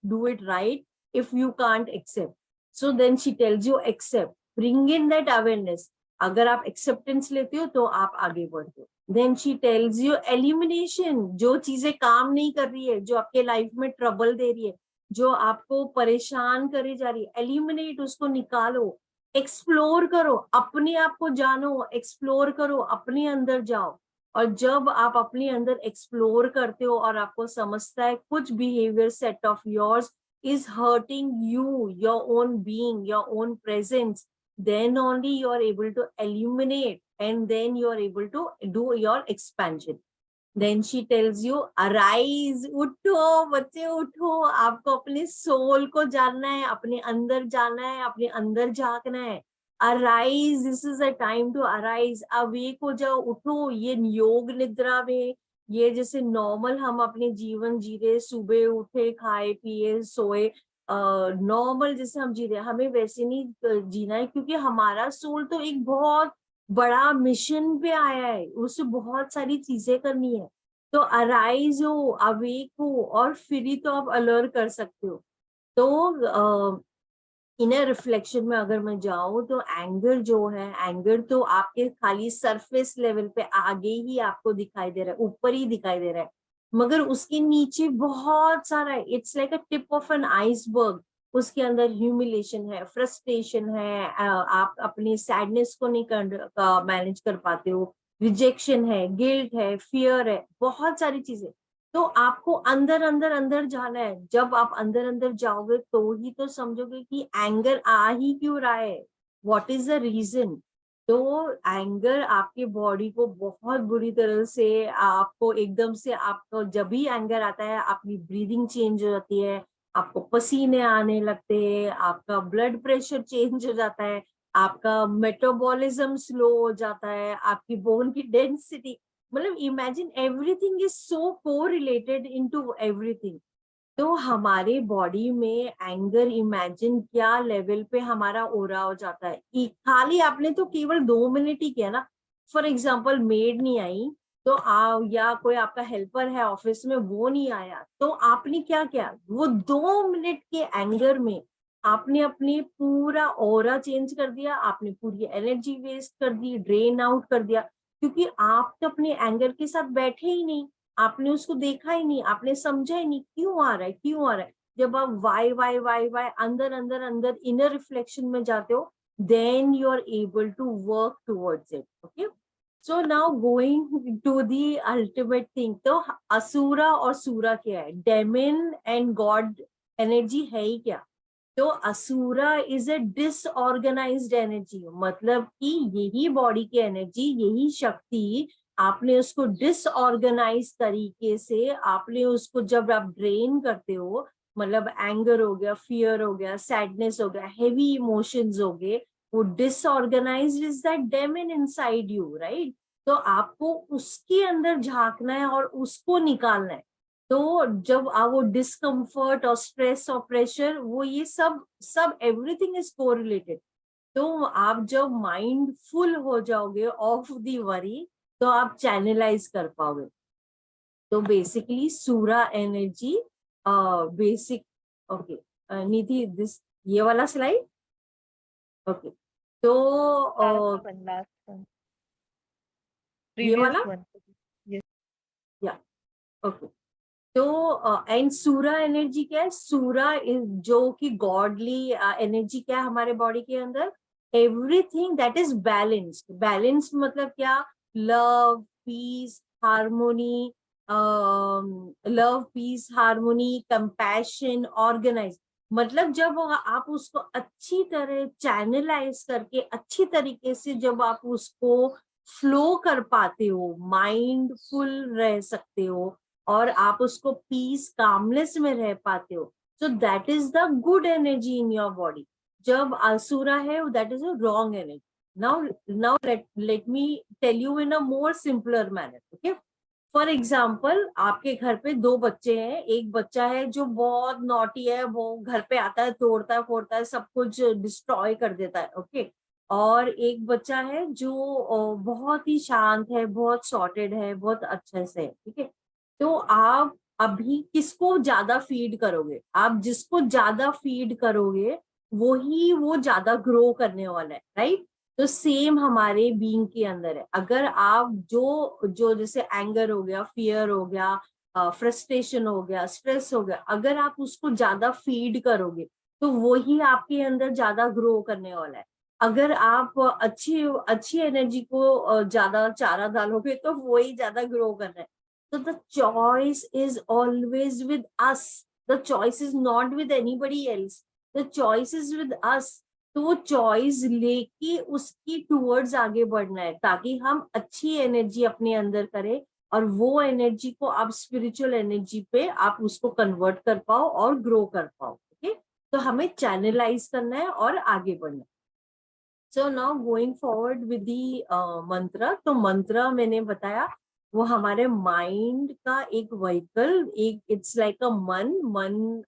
Speaker 1: do it right if you can't accept. So then she tells you accept, bring in that awareness. अगर आप एक्सेप्टेंस लेते हो तो आप आगे बढ़ते हो। Then she tells you elimination, जो चीजें काम नहीं कर रही है, जो आपके लाइफ में ट्रबल दे रही है, जो आपको परेशान करे जा रही है, एलिमिनेट, उसको निकालो। एक्सप्लोर करो, अपने आप को जानो, एक्सप्लोर करो, अपने अंदर जाओ। और जब आप अपने अंदर एक्सप्लोर करते हो और आपको समझता है कुछ behaviour set of yours is hurting you, your own being, your own presence, then only you are able to eliminate, and then you are able to do your expansion. Then she tells you arise, उठो बच्चे उठो, आपको अपने soul को जानना है, अपने अंदर जाना है, अपने अंदर झांकना है। Arise, this is a time to arise, awake हो जाओ, उठो। ये योग निद्रा में, ये जैसे नॉर्मल हम अपने जीवन जी रहे, सुबह उठे, खाए पिए सोए, नॉर्मल जैसे हम जी रहे, हमें वैसे नहीं जीना है, क्योंकि हमारा सोल तो एक बहुत बड़ा मिशन पे आया है, उसे बहुत सारी चीजें करनी है। तो अराइज हो, अवेक हो, और फिर ही तो आप अलर्ट कर सकते हो। तो इनर रिफ्लेक्शन में अगर मैं जाऊं तो एंगर जो है, एंगर तो आपके खाली सरफेस लेवल पे आगे ही आपको दिखाई दे रहा है, ऊपर ही दिखाई दे रहा है, मगर उसके नीचे बहुत सारा है। It's like a tip of an iceberg. उसके अंदर ह्यूमिलेशन है, फ्रस्ट्रेशन है, आप अपनी सैडनेस को नहीं मैनेज कर पाते हो, रिजेक्शन है, गिल्ट है, फियर है, बहुत सारी चीजें। तो आपको अंदर अंदर अंदर जाना है। जब आप अंदर अंदर जाओगे तो ही तो समझोगे कि एंगर आ ही क्यों रहा है, व्हाट इज द रीजन। तो एंगर आपकी बॉडी को बहुत बुरी तरह से, आपको एकदम से, आपको जब भी एंगर आता है आपकी ब्रीदिंग चेंज हो जाती है, आपको पसीने आने लगते हैं, आपका ब्लड प्रेशर चेंज हो जाता है, आपका मेटाबॉलिज्म स्लो हो जाता है, आपकी बोन की डेंसिटी, मतलब इमेजिन एवरीथिंग इज सो को रिलेटेड इनटू एवरीथिंग। तो हमारे बॉडी में एंगर, इमेजिन क्या लेवल पे हमारा ओरा हो जाता है कि खाली आपने तो केवल 2 मिनट ही किया ना। फॉर एग्जाम्पल मेड नहीं आई तो या कोई आपका हेल्पर है ऑफिस में वो नहीं आया, तो आपने क्या किया, वो 2 मिनट के एंगर में आपने अपनी पूरा ओरा चेंज कर दिया, आपने पूरी एनर्जी वेस्ट कर दी, ड्रेन आउट कर दिया, क्योंकि आप तो अपने एंगर के साथ बैठे ही नहीं, आपने उसको देखा ही नहीं, आपने समझा ही नहीं क्यों आ रहा है, क्यों आ रहा है। जब आप वाई वाई वाई वाई अंदर अंदर अंदर इनर रिफ्लेक्शन में जाते हो, then you are able to work towards it. Okay, so now going to the ultimate thing. तो असुरा और सूरा क्या है, डेमन एंड गॉड एनर्जी है ही क्या। तो असुरा इज ए डिसऑर्गेनाइज्ड एनर्जी, मतलब कि यही बॉडी की एनर्जी, यही शक्ति, आपने उसको डिसऑर्गेनाइज तरीके से, आपने उसको जब आप ड्रेन करते हो, मतलब एंगर हो गया, फियर हो गया, सैडनेस हो गया, हेवी इमोशंस हो गए, वो disorganised is that demon inside you, right. तो आपको उसके अंदर झांकना है और उसको निकालना है। तो जब आप वो डिस्कम्फर्ट और स्ट्रेस और प्रेशर, वो ये सब सब एवरीथिंग इज कोरिलेटेड। तो आप जब माइंडफुल हो जाओगे ऑफ दी वरी, तो आप चैनलाइज कर पाओगे। तो बेसिकली सूरा energy basic. Okay Nidhi, this ये वाला स्लाइड। ओके, तो
Speaker 2: Last one, last one.
Speaker 1: ये
Speaker 2: Previous
Speaker 1: वाला,
Speaker 2: one. Yes.
Speaker 1: या ओके। तो एंड सूरा एनर्जी क्या है, सूरा जो कि गॉडली एनर्जी क्या है हमारे बॉडी के अंदर, everything that is balanced. Balanced मतलब क्या, love peace harmony, love peace harmony compassion organise. मतलब जब आप उसको अच्छी तरह चैनलाइज करके, अच्छी तरीके से जब आप उसको फ्लो कर पाते हो, माइंडफुल रह सकते हो, और आप उसको पीस कामनेस में रह पाते हो, so that is the good energy in your body. जब असुरा है, that is a wrong energy. Now let me tell you in a more simpler manner. Okay, for example आपके घर पे 2 बच्चे हैं, एक बच्चा है जो बहुत नॉटी है, वो घर पे आता है, तोड़ता है फोड़ता है, सब कुछ डिस्ट्रॉय कर देता है। ओके, और एक बच्चा है जो बहुत ही शांत है, बहुत सॉर्टेड है, बहुत अच्छे से है। ठीक है, तो आप अभी किसको ज्यादा फीड करोगे, आप जिसको ज्यादा फीड करोगे वो ज्यादा ग्रो करने वाला है, राइट। तो सेम हमारे बीइंग के अंदर है, अगर आप जो जो जैसे एंगर हो गया, फियर हो गया, फ्रस्ट्रेशन हो गया, स्ट्रेस हो गया, अगर आप उसको ज्यादा फीड करोगे तो वही आपके अंदर ज्यादा ग्रो करने वाला है। अगर आप अच्छी अच्छी एनर्जी को ज्यादा चारा डालोगे तो वही ज्यादा ग्रो करना है। So the choice is always with us. The choice is not with anybody else. The choice is with us. तो वो चॉइस लेके उसकी टूवर्ड्स आगे बढ़ना है, ताकि हम अच्छी एनर्जी अपने अंदर करें, और वो एनर्जी को आप स्पिरिचुअल एनर्जी पे आप उसको कन्वर्ट कर पाओ और ग्रो कर पाओ। ओके, तो हमें चैनलाइज करना है और आगे बढ़ना है। सो now going forward with the मंत्र। तो मंत्र मैंने बताया, वो हमारे माइंड का एक व्हीकल, एक इट्स लाइक अ मन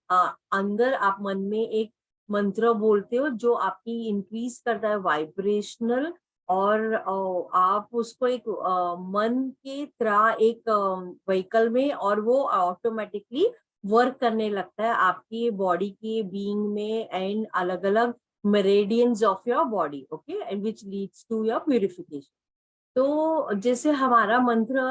Speaker 1: अंदर आप मन में एक मंत्र बोलते हो जो आपकी इंक्रीज करता है वाइब्रेशनल, और आप उसको एक मन के तरह एक व्हीकल में, और वो ऑटोमेटिकली वर्क करने लगता है आपकी बॉडी के बीइंग में एंड अलग अलग meridians of your body, okay, and which leads to your purification. तो जैसे हमारा मंत्र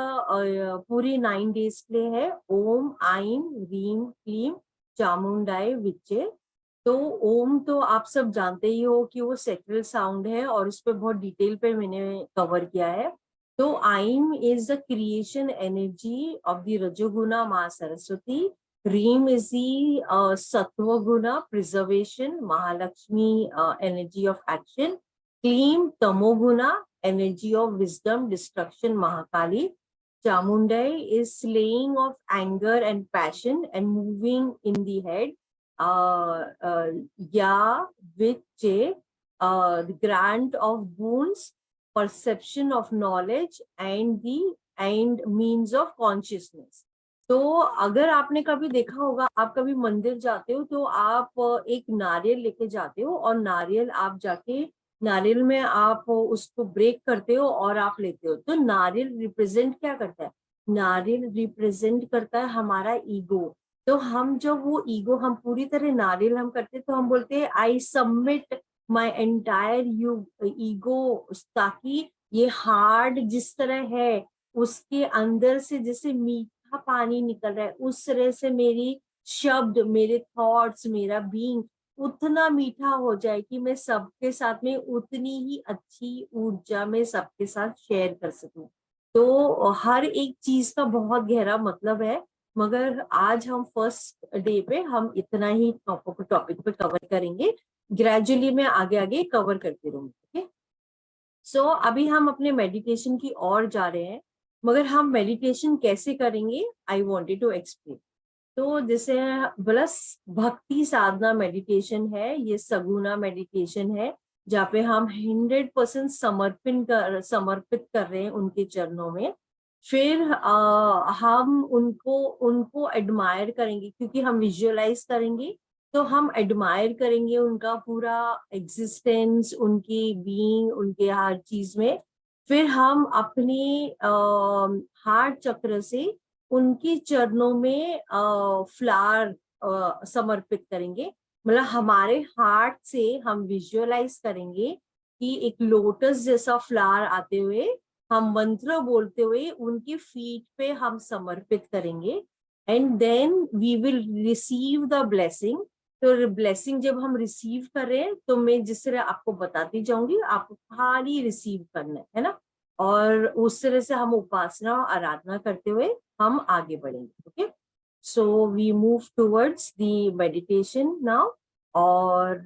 Speaker 1: पूरी 9 days के लिए है, ओम आइम रीम क्लीम चामुंडाय विच्चे। तो ओम तो आप सब जानते ही हो कि वो सेक्रेट साउंड है, और उस पर बहुत डिटेल पे मैंने कवर किया है। तो aim is the creation energy of the rajoguna Maa Saraswati. रीम is the sattva guna preservation, Mahalakshmi energy of action. Claim Tamoguna, energy of wisdom, destruction, Mahakali. Chamundai is slaying of anger and passion and moving in the head. Ya, which the grant of boons, perception of knowledge and the and means of consciousness. तो अगर आपने कभी देखा होगा, आप कभी मंदिर जाते हो तो आप एक नारियल लेके जाते हो और नारियल आप जाके नारियल में आप उसको ब्रेक करते हो और आप लेते हो। तो नारियल रिप्रेजेंट क्या करता है? नारियल रिप्रेजेंट करता है हमारा ईगो। तो हम जब वो ईगो हम पूरी तरह नारियल हम करते हैं, तो हम बोलते हैं I submit my entire ego, ताकि ये हार्ड जिस तरह है उसके अंदर से जैसे मीठा पानी निकल रहा है, उस तरह से मेरी शब्द, मेरे थॉट्स, मेरा बीइंग उतना मीठा हो जाए कि मैं सबके साथ में उतनी ही अच्छी ऊर्जा में सबके साथ शेयर कर सकूं। तो हर एक चीज का बहुत गहरा मतलब है, मगर आज हम फर्स्ट डे पे हम इतना ही टॉपिक पे कवर करेंगे। ग्रेजुअली मैं आगे आगे कवर करती रहूंगी। ओके, सो अभी हम अपने मेडिटेशन की ओर जा रहे हैं, मगर हम मेडिटेशन कैसे करेंगे, आई वॉन्टेड टू एक्सप्लेन। तो जैसे प्लस भक्ति साधना मेडिटेशन है, ये सगुना मेडिटेशन है, जहाँ पे हम 100% समर्पित कर रहे हैं उनके चरणों में। फिर हम उनको उनको एडमायर करेंगे, क्योंकि हम विजुअलाइज करेंगे तो हम एडमायर करेंगे उनका पूरा एग्जिस्टेंस, उनकी बीइंग, उनके हर चीज में। फिर हम अपने हार्ट चक्र से उनके चरणों में फ्लावर समर्पित करेंगे। मतलब हमारे हार्ट से हम विजुअलाइज करेंगे कि एक लोटस जैसा फ्लावर आते हुए हम मंत्र बोलते हुए उनकी फीट पे हम समर्पित करेंगे, and then we will receive the blessing. तो ब्लेसिंग जब हम रिसीव कर रहे हैं तो मैं जिस तरह आपको बताती जाऊंगी, आपको खाली रिसीव करना है ना, और उस तरह से हम उपासना और आराधना करते हुए हम आगे बढ़ेंगे। Okay, so we move towards the meditation now. और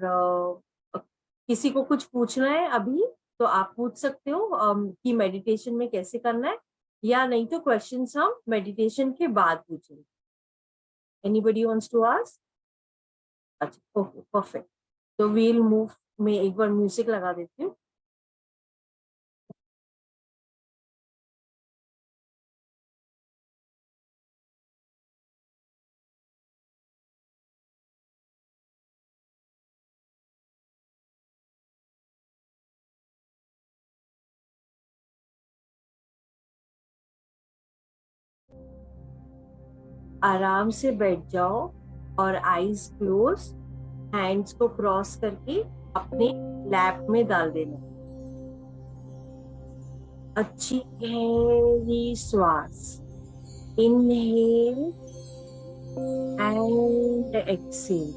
Speaker 1: किसी को कुछ पूछना है अभी तो आप पूछ सकते हो कि मेडिटेशन में कैसे करना है, या नहीं तो क्वेश्चंस हम मेडिटेशन के बाद पूछेंगे। Anybody wants to ask? अच्छा, ओके, परफेक्ट। तो वील मूव। मैं एक बार म्यूजिक लगा देती हूँ। आराम से बैठ जाओ और आईज क्लोज, हैंड्स को क्रॉस करके अपने लैप में डाल देना। अच्छी गहरी श्वास, इनहेल एंड एक्सेल।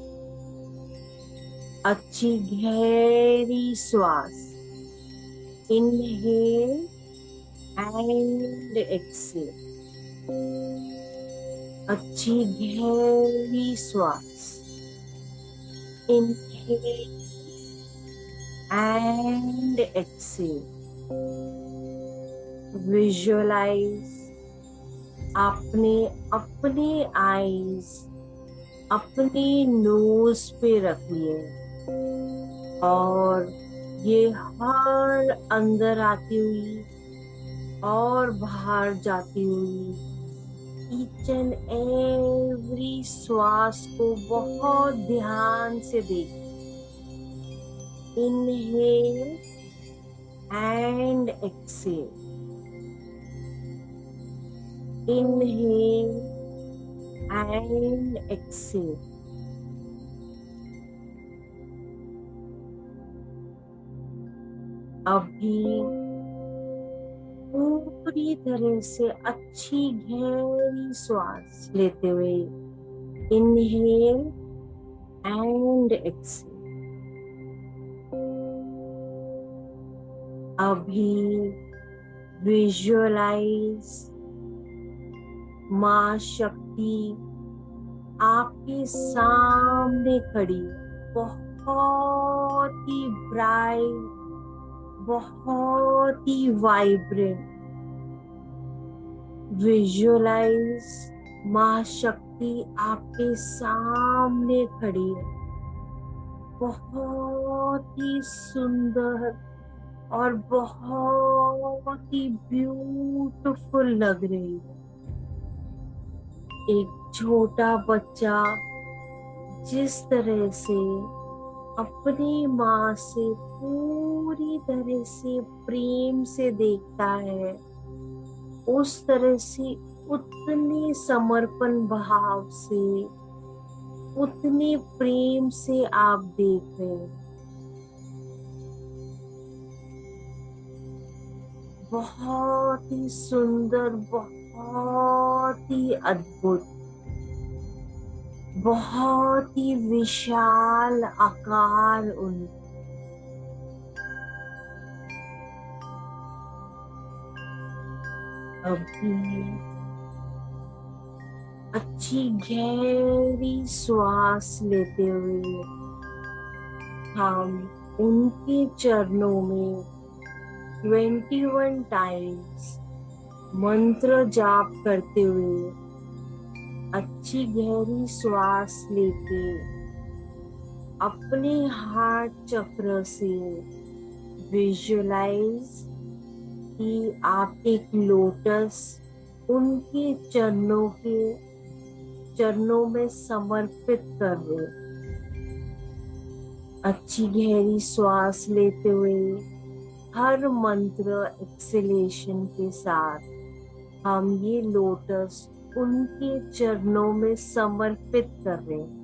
Speaker 1: अच्छी गहरी श्वास, इनहेल एंड एक्सेल। अच्छी गहरी श्वास, इनहेल एंड एक्सेल। विजुअलाइज आपने अपने आईज अपने नोज पे रखी है और ये हर अंदर आती हुई और बाहर जाती हुई ईच एंड एवरी श्वास को बहुत ध्यान से देख। Inhale and exhale, inhale and exhale. अभी पूरी तरह से अच्छी गहरी श्वास लेते हुए इनहेल एंड एक्सेल। अभी विजुअलाइज माँ शक्ति आपके सामने खड़ी, बहुत ही ब्राइट बहुत ही वाइब्रेंट। विजुअलाइज माँ शक्ति आपके सामने खड़ी है, बहुत ही सुंदर और बहुत ही ब्यूटीफुल लग रही है। एक छोटा बच्चा जिस तरह से अपनी माँ से पूरी तरह से प्रेम से देखता है, उस तरह से उतने समर्पण भाव से, उतने प्रेम से आप देख रहे हैं। बहुत ही सुंदर, बहुत ही अद्भुत, बहुत ही विशाल आकार उनका। अभी अच्छी गहरी श्वास लेते हुए हम उनके चरणों में 21 टाइम्स मंत्र जाप करते हुए अच्छी गहरी श्वास लेके अपने हार्ट चक्र से विजुअलाइज कि आप एक लोटस उनके चरणों में समर्पित कर रहे। अच्छी गहरी श्वास लेते हुए हर मंत्र एक्सलेशन के साथ हम ये लोटस उनके चरणों में समर्पित कर रहे हैं।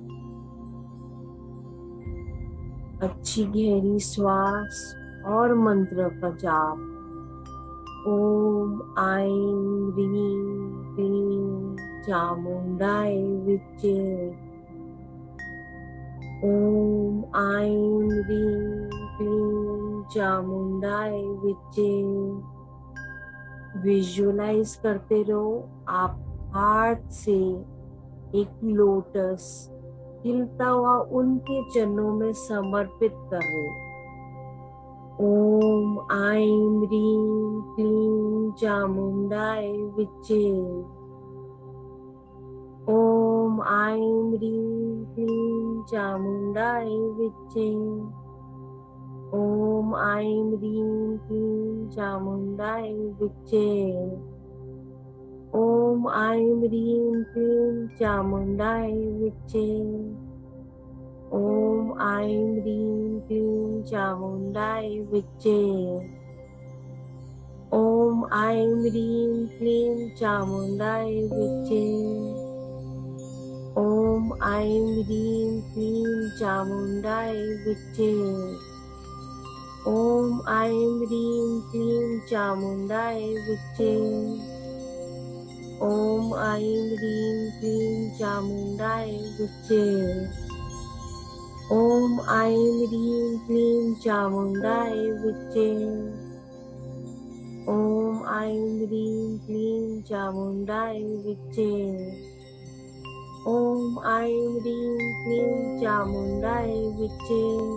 Speaker 1: अच्छी गहरी श्वास और मंत्र का जाप। ओम ऐं ह्रीं क्लीं चामुंडाय विच्चे। ओम ऐं ह्रीं क्लीं चामुंडाय विच्चे। विजुअलाइज करते रहो आप हार्ट से एक लोटस खिलता हुआ उनके चरणों में समर्पित कर रहे। ओम ऐं ह्रीं क्लीं चामुंडाय विच्चे। ओम ऐं ह्रीं क्लीं चामुंडाय विच्चे। ओम ऐं ह्रीं क्लीं चामुंडाय विच्चे। ओम ऐं ह्रीं क्लीं चामुंडाय विच्चे। ओम ऐं ह्रीं क्लीं चामुंडाय विच्चे। ओम ऐं ह्रीं क्लीं चामुंडाय विच्चे। ओम ऐं ह्रीं क्लीं चामुंडाय विच्चे। ओम ऐं ह्रीं क्लीं चामुंडाय विच्चे। ओम ऐं ह्रीं क्लीं चामुंडाय विच्चे। ओम ऐं ह्रीं क्लीं चामुंडाय विच्चे। ओम ऐं ह्रीं क्लीं चामुंडाय विच्चे। ओम ऐं ह्रीं क्लीं चामुंडाय विच्चे।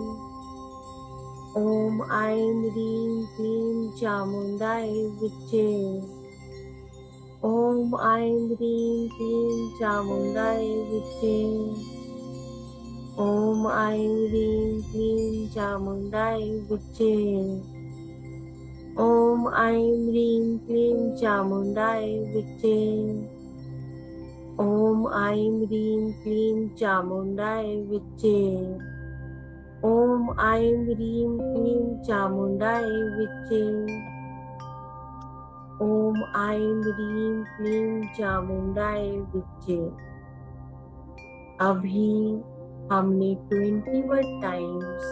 Speaker 1: ओम ऐं ह्रीं क्लीं चामुंडाय विच्चे। ओम ऐं ह्रीं क्लीं चामुंडाय विच्चे। ओम ऐं ह्रीं क्लीं चामुंडाय विच्चे। ओम ऐं ह्रीं क्लीं चामुंडाय विच्चे। ओम ऐं ह्रीं क्लीं चामुंडाय विच्चे। ओम ऐं ह्रीं क्लीं चामुंडाय विच्चे। ओम ऐं ह्रीं क्लीं चामुंडाय विच्चे। अभी हमने 21 टाइम्स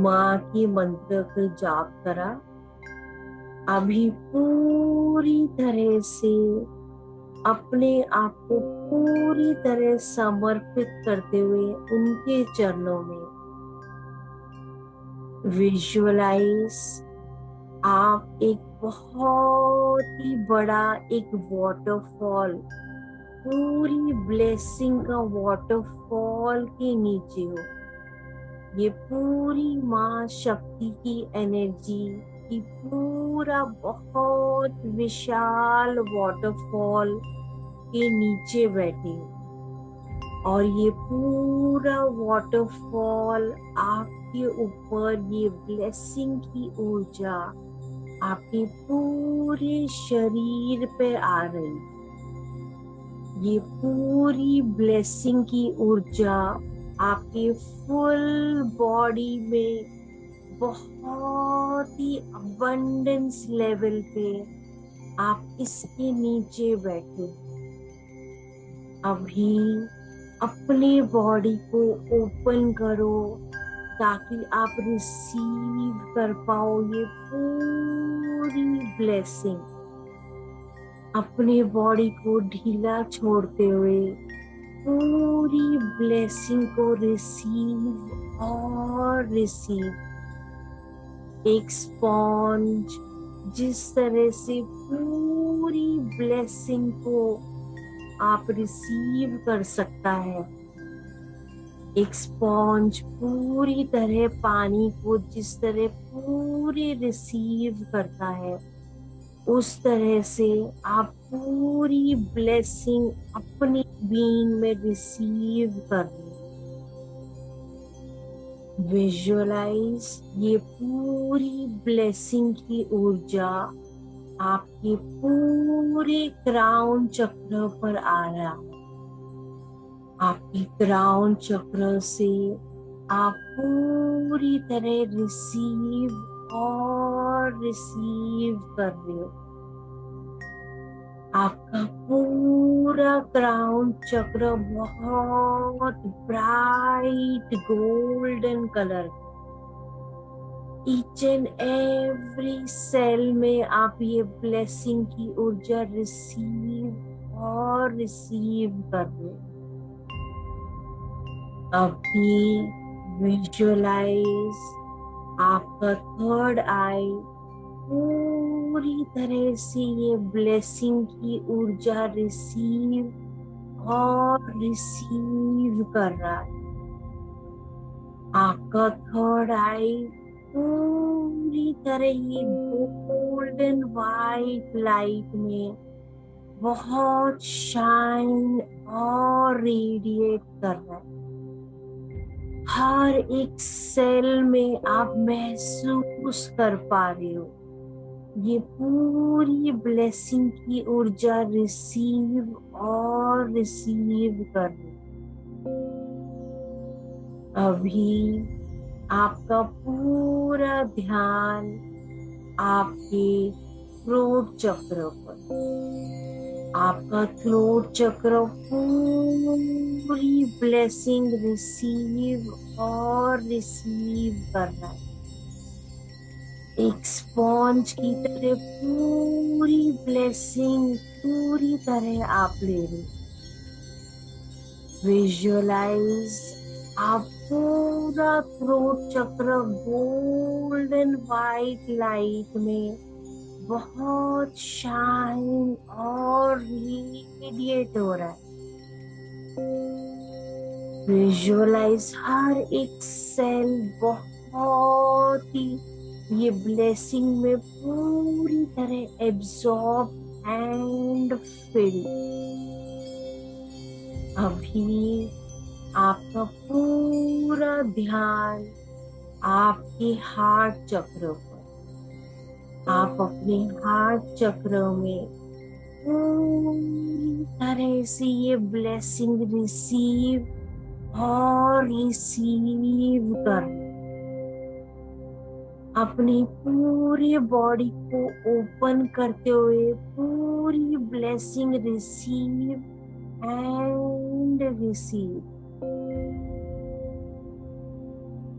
Speaker 1: माँ की मंत्र का जाप करा। अभी पूरी तरह से अपने आप को पूरी तरह समर्पित करते हुए उनके चरणों में विजुअलाइज आप एक बहुत ही बड़ा एक वॉटरफॉल, पूरी ब्लेसिंग का वॉटरफॉल के नीचे हो। ये पूरी माँ शक्ति की एनर्जी की पूरा बहुत विशाल वॉटरफॉल के नीचे बैठे हैं और ये पूरा वॉटरफॉल आपके ऊपर ये ब्लेसिंग की ऊर्जा आपके पूरे शरीर पे आ रही। ये पूरी ब्लेसिंग की ऊर्जा आपके फुल बॉडी में बहुत ही अबंडेंस लेवल पे आप इसके नीचे बैठे। अभी अपने बॉडी को ओपन करो ताकि आप रिसीव कर पाओ ये पूरी ब्लेसिंग। अपने बॉडी को ढीला छोड़ते हुए पूरी ब्लेसिंग को रिसीव और रिसीव। एक स्पॉन्ज जिस तरह से पूरी ब्लेसिंग को आप रिसीव कर सकता है, एक स्पॉन्ज पूरी तरह पानी को जिस तरह पूरे रिसीव करता है, उस तरह से आप पूरी ब्लेसिंग अपनी बीइंग में रिसीव कर रहे। विजुअलाइज ये पूरी ब्लेसिंग की ऊर्जा आपके पूरे क्राउन चक्र पर आ रहा है। आपके क्राउन चक्र से आप पूरी तरह रिसीव और रिसीव कर रहे हो। आपका पूरा क्राउन चक्र बहुत bright golden colour, each and every cell में आप ये ब्लेसिंग की ऊर्जा रिसीव और रिसीव कर रहे हो। अभी विजुअलाइज आपका थर्ड आई पूरी तरह से ये ब्लेसिंग की ऊर्जा रिसीव और रिसीव कर रहा है। आपका थर्ड आई पूरी तरह ये गोल्डन वाइट लाइट में बहुत शाइन और रेडिएट कर रहा है। हर एक सेल में आप महसूस कर पा रहे हो ये पूरी ब्लेसिंग की ऊर्जा रिसीव और रिसीव कर रहे। अभी आपका पूरा ध्यान आपके थ्रोट चक्र पर, आपका थ्रोट चक्र पूरी ब्लेसिंग रिसीव और रिसीव कर रहा है। एक स्पॉन्ज की तरह पूरी ब्लेसिंग पूरी तरह आप ले रहे। विजुअलाइज आप पूरा थ्रोट चक्र गोल्डन वाइट लाइट में बहुत शाइन और रेडिएट हो रहा है। विजुअलाइज हर एक सेल बहुत ही ये ब्लेसिंग में पूरी तरह एब्जॉर्ब एंड फिल। अभी आपका पूरा ध्यान आपके हार्ट चक्र पर, आप अपने हार्ट चक्र में पूरी तरह से ये ब्लेसिंग रिसीव और रिसीव कर अपनी पूरी बॉडी को ओपन करते हुए पूरी ब्लेसिंग रिसीव एंड रिसीव।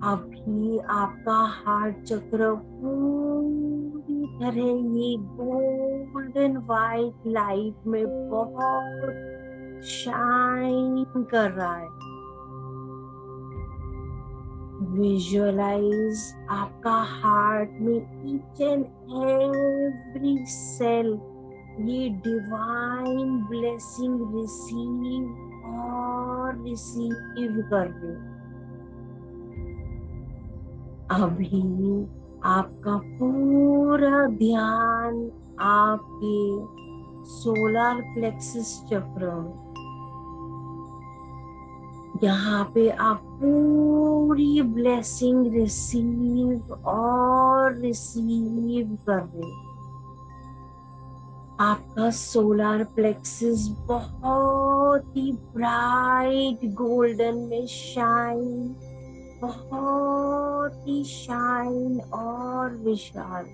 Speaker 1: अभी आपका हार्ट चक्र पूरी तरह ये गोल्डन वाइट लाइट में बहुत शाइन कर रहा है। विजुअलाइज आपका हार्ट में ईच एंड एवरी सेल ये डिवाइन ब्लेसिंग रिसीव और रिसीव कर रहे। अभी आपका पूरा ध्यान आपके सोलर प्लेक्सस चक्र में, यहाँ पे आप पूरी ब्लेसिंग रिसीव और रिसीव कर रहे हैं। आपका सोलर प्लेक्सस बहुत ही ब्राइट गोल्डन में शाइन, बहुत ही शाइन और विशाल।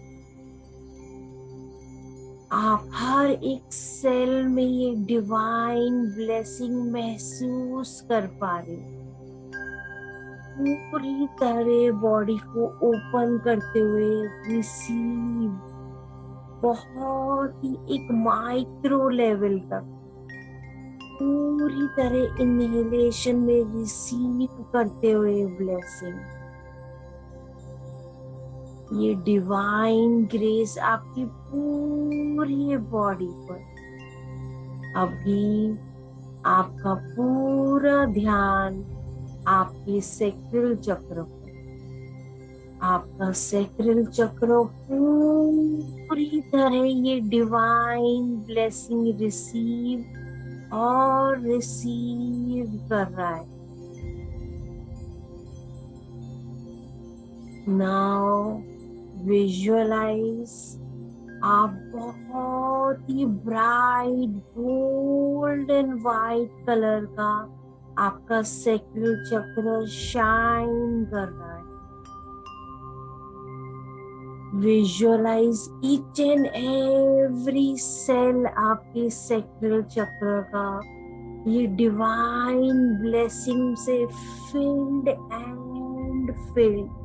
Speaker 1: आप हर एक सेल में ये डिवाइन ब्लेसिंग महसूस कर पा रहे, पूरी तरह बॉडी को ओपन करते हुए रिसीव, बहुत ही एक माइक्रो लेवल तक पूरी तरह इनहेलेशन में रिसीव करते हुए ब्लेसिंग। ये डिवाइन ग्रेस आपकी पूरी बॉडी पर। अभी आपका पूरा ध्यान आपके सैक्रल चक्र पर, आपका सैक्रल चक्र पूरी तरह ये डिवाइन ब्लेसिंग रिसीव और रिसीव कर रहा है। नाउ विजुअलाइज आप बहुत ही bright gold and white colour का आपका सैक्रल चक्र शाइन कर रहा है। Visualise each and every cell आपके सैक्रल चक्र का ये डिवाइन ब्लेसिंग से फिल्ड एंड फिल्ड।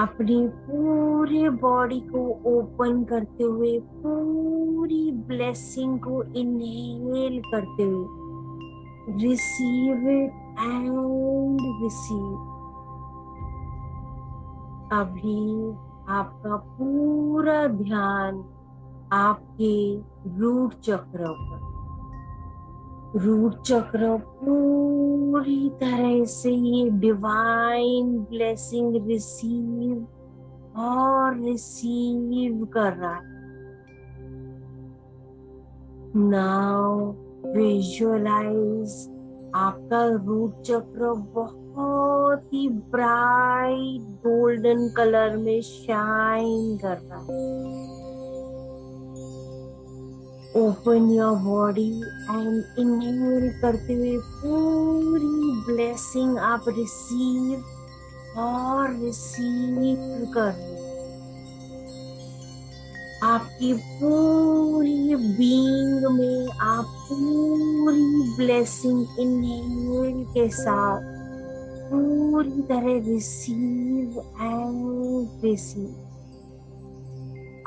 Speaker 1: अपनी पूरी बॉडी को ओपन करते हुए पूरी ब्लेसिंग को इनहेल करते हुए रिसीव इट एंड रिसीव। अभी आपका पूरा ध्यान आपके रूट चक्र पर, रूट चक्र पूरी तरह से ये डिवाइन ब्लेसिंग रिसीव और रिसीव कर रहा है। नाउ विजुअलाइज आपका रूट चक्र बहुत ही ब्राइट गोल्डन कलर में शाइन कर रहा है। Open your body and inhale करते हुए पूरी ब्लेसिंग आप रिसीव और रिसीव कर रहे हैं। आपकी पूरी बीइंग में आप पूरी ब्लेसिंग इनहेल के साथ पूरी तरह रिसीव एंड रिसीव।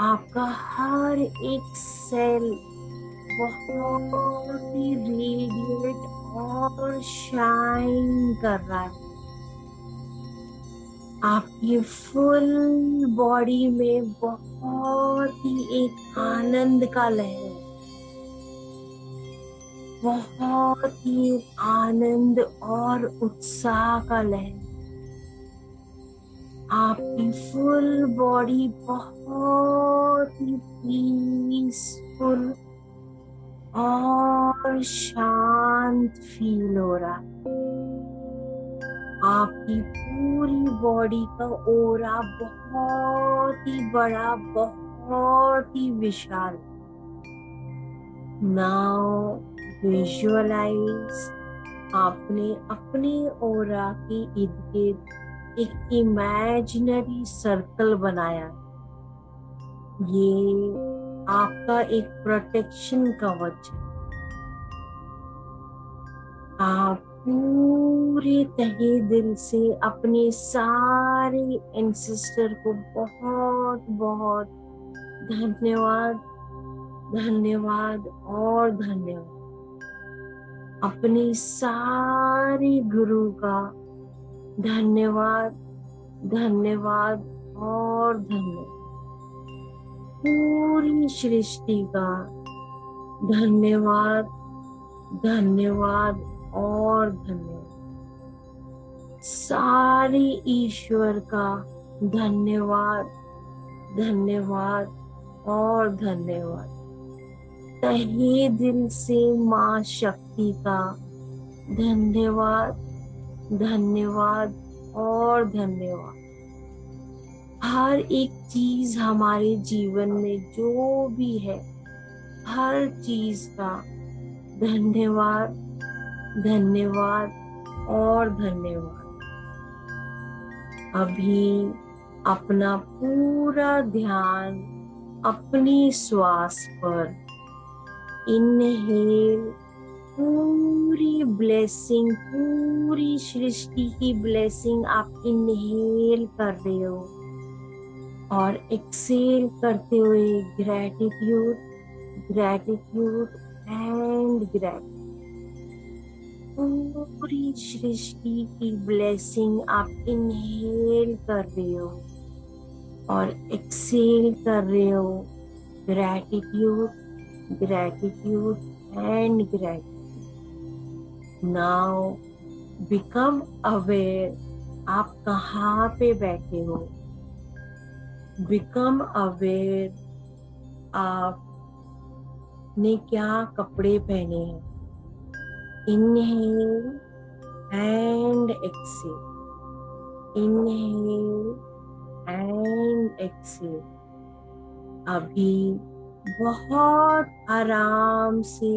Speaker 1: आपका हर एक सेल बहुत ही रेडिएट और शाइन कर रहा है। आपकी फुल बॉडी में बहुत ही एक आनंद का लहर, बहुत ही आनंद और उत्साह का लहर। आपकी फुल बॉडी बहुत ही पीसफुल और शांत फील हो रहा है। आपकी पूरी बॉडी का ओरा बहुत ही बड़ा, बहुत ही विशाल। नाउ विजुअलाइज आपने अपने ओरा के इर्द गिर्द एक इमेजिनरी सर्कल बनाया। ये आपका एक प्रोटेक्शन कवच है। आप पूरे तहे दिल से अपने सारे एंसेस्टर को बहुत बहुत धन्यवाद, धन्यवाद और धन्यवाद। अपने सारे गुरु का धन्यवाद, धन्यवाद और धन्यवाद। पूरी सृष्टि का धन्यवाद, धन्यवाद और धन्यवाद। सारे ईश्वर का धन्यवाद, धन्यवाद और धन्यवाद। तहे दिल से माँ शक्ति का धन्यवाद, धन्यवाद और धन्यवाद। हर एक चीज हमारे जीवन में जो भी है, हर चीज का धन्यवाद, धन्यवाद और धन्यवाद। अभी अपना पूरा ध्यान अपनी श्वास पर, इनहेल, पूरी ब्लेसिंग, पूरी सृष्टि की ब्लेसिंग आप इनहेल कर रहे हो और एक्सेल करते हुए ग्रैटिट्यूड, ग्रैटिट्यूड एंड ग्रैटिट्यूड। पूरी सृष्टि की ब्लेसिंग आप इनहेल कर रहे हो और एक्सेल कर रहे हो gratitude, gratitude and gratitude. Now become aware, आप कहाँ पे बैठे हो। बिकम अवेयर, आपने क्या कपड़े पहने हैं। Inhale and exhale, inhale and exhale. अभी बहुत आराम से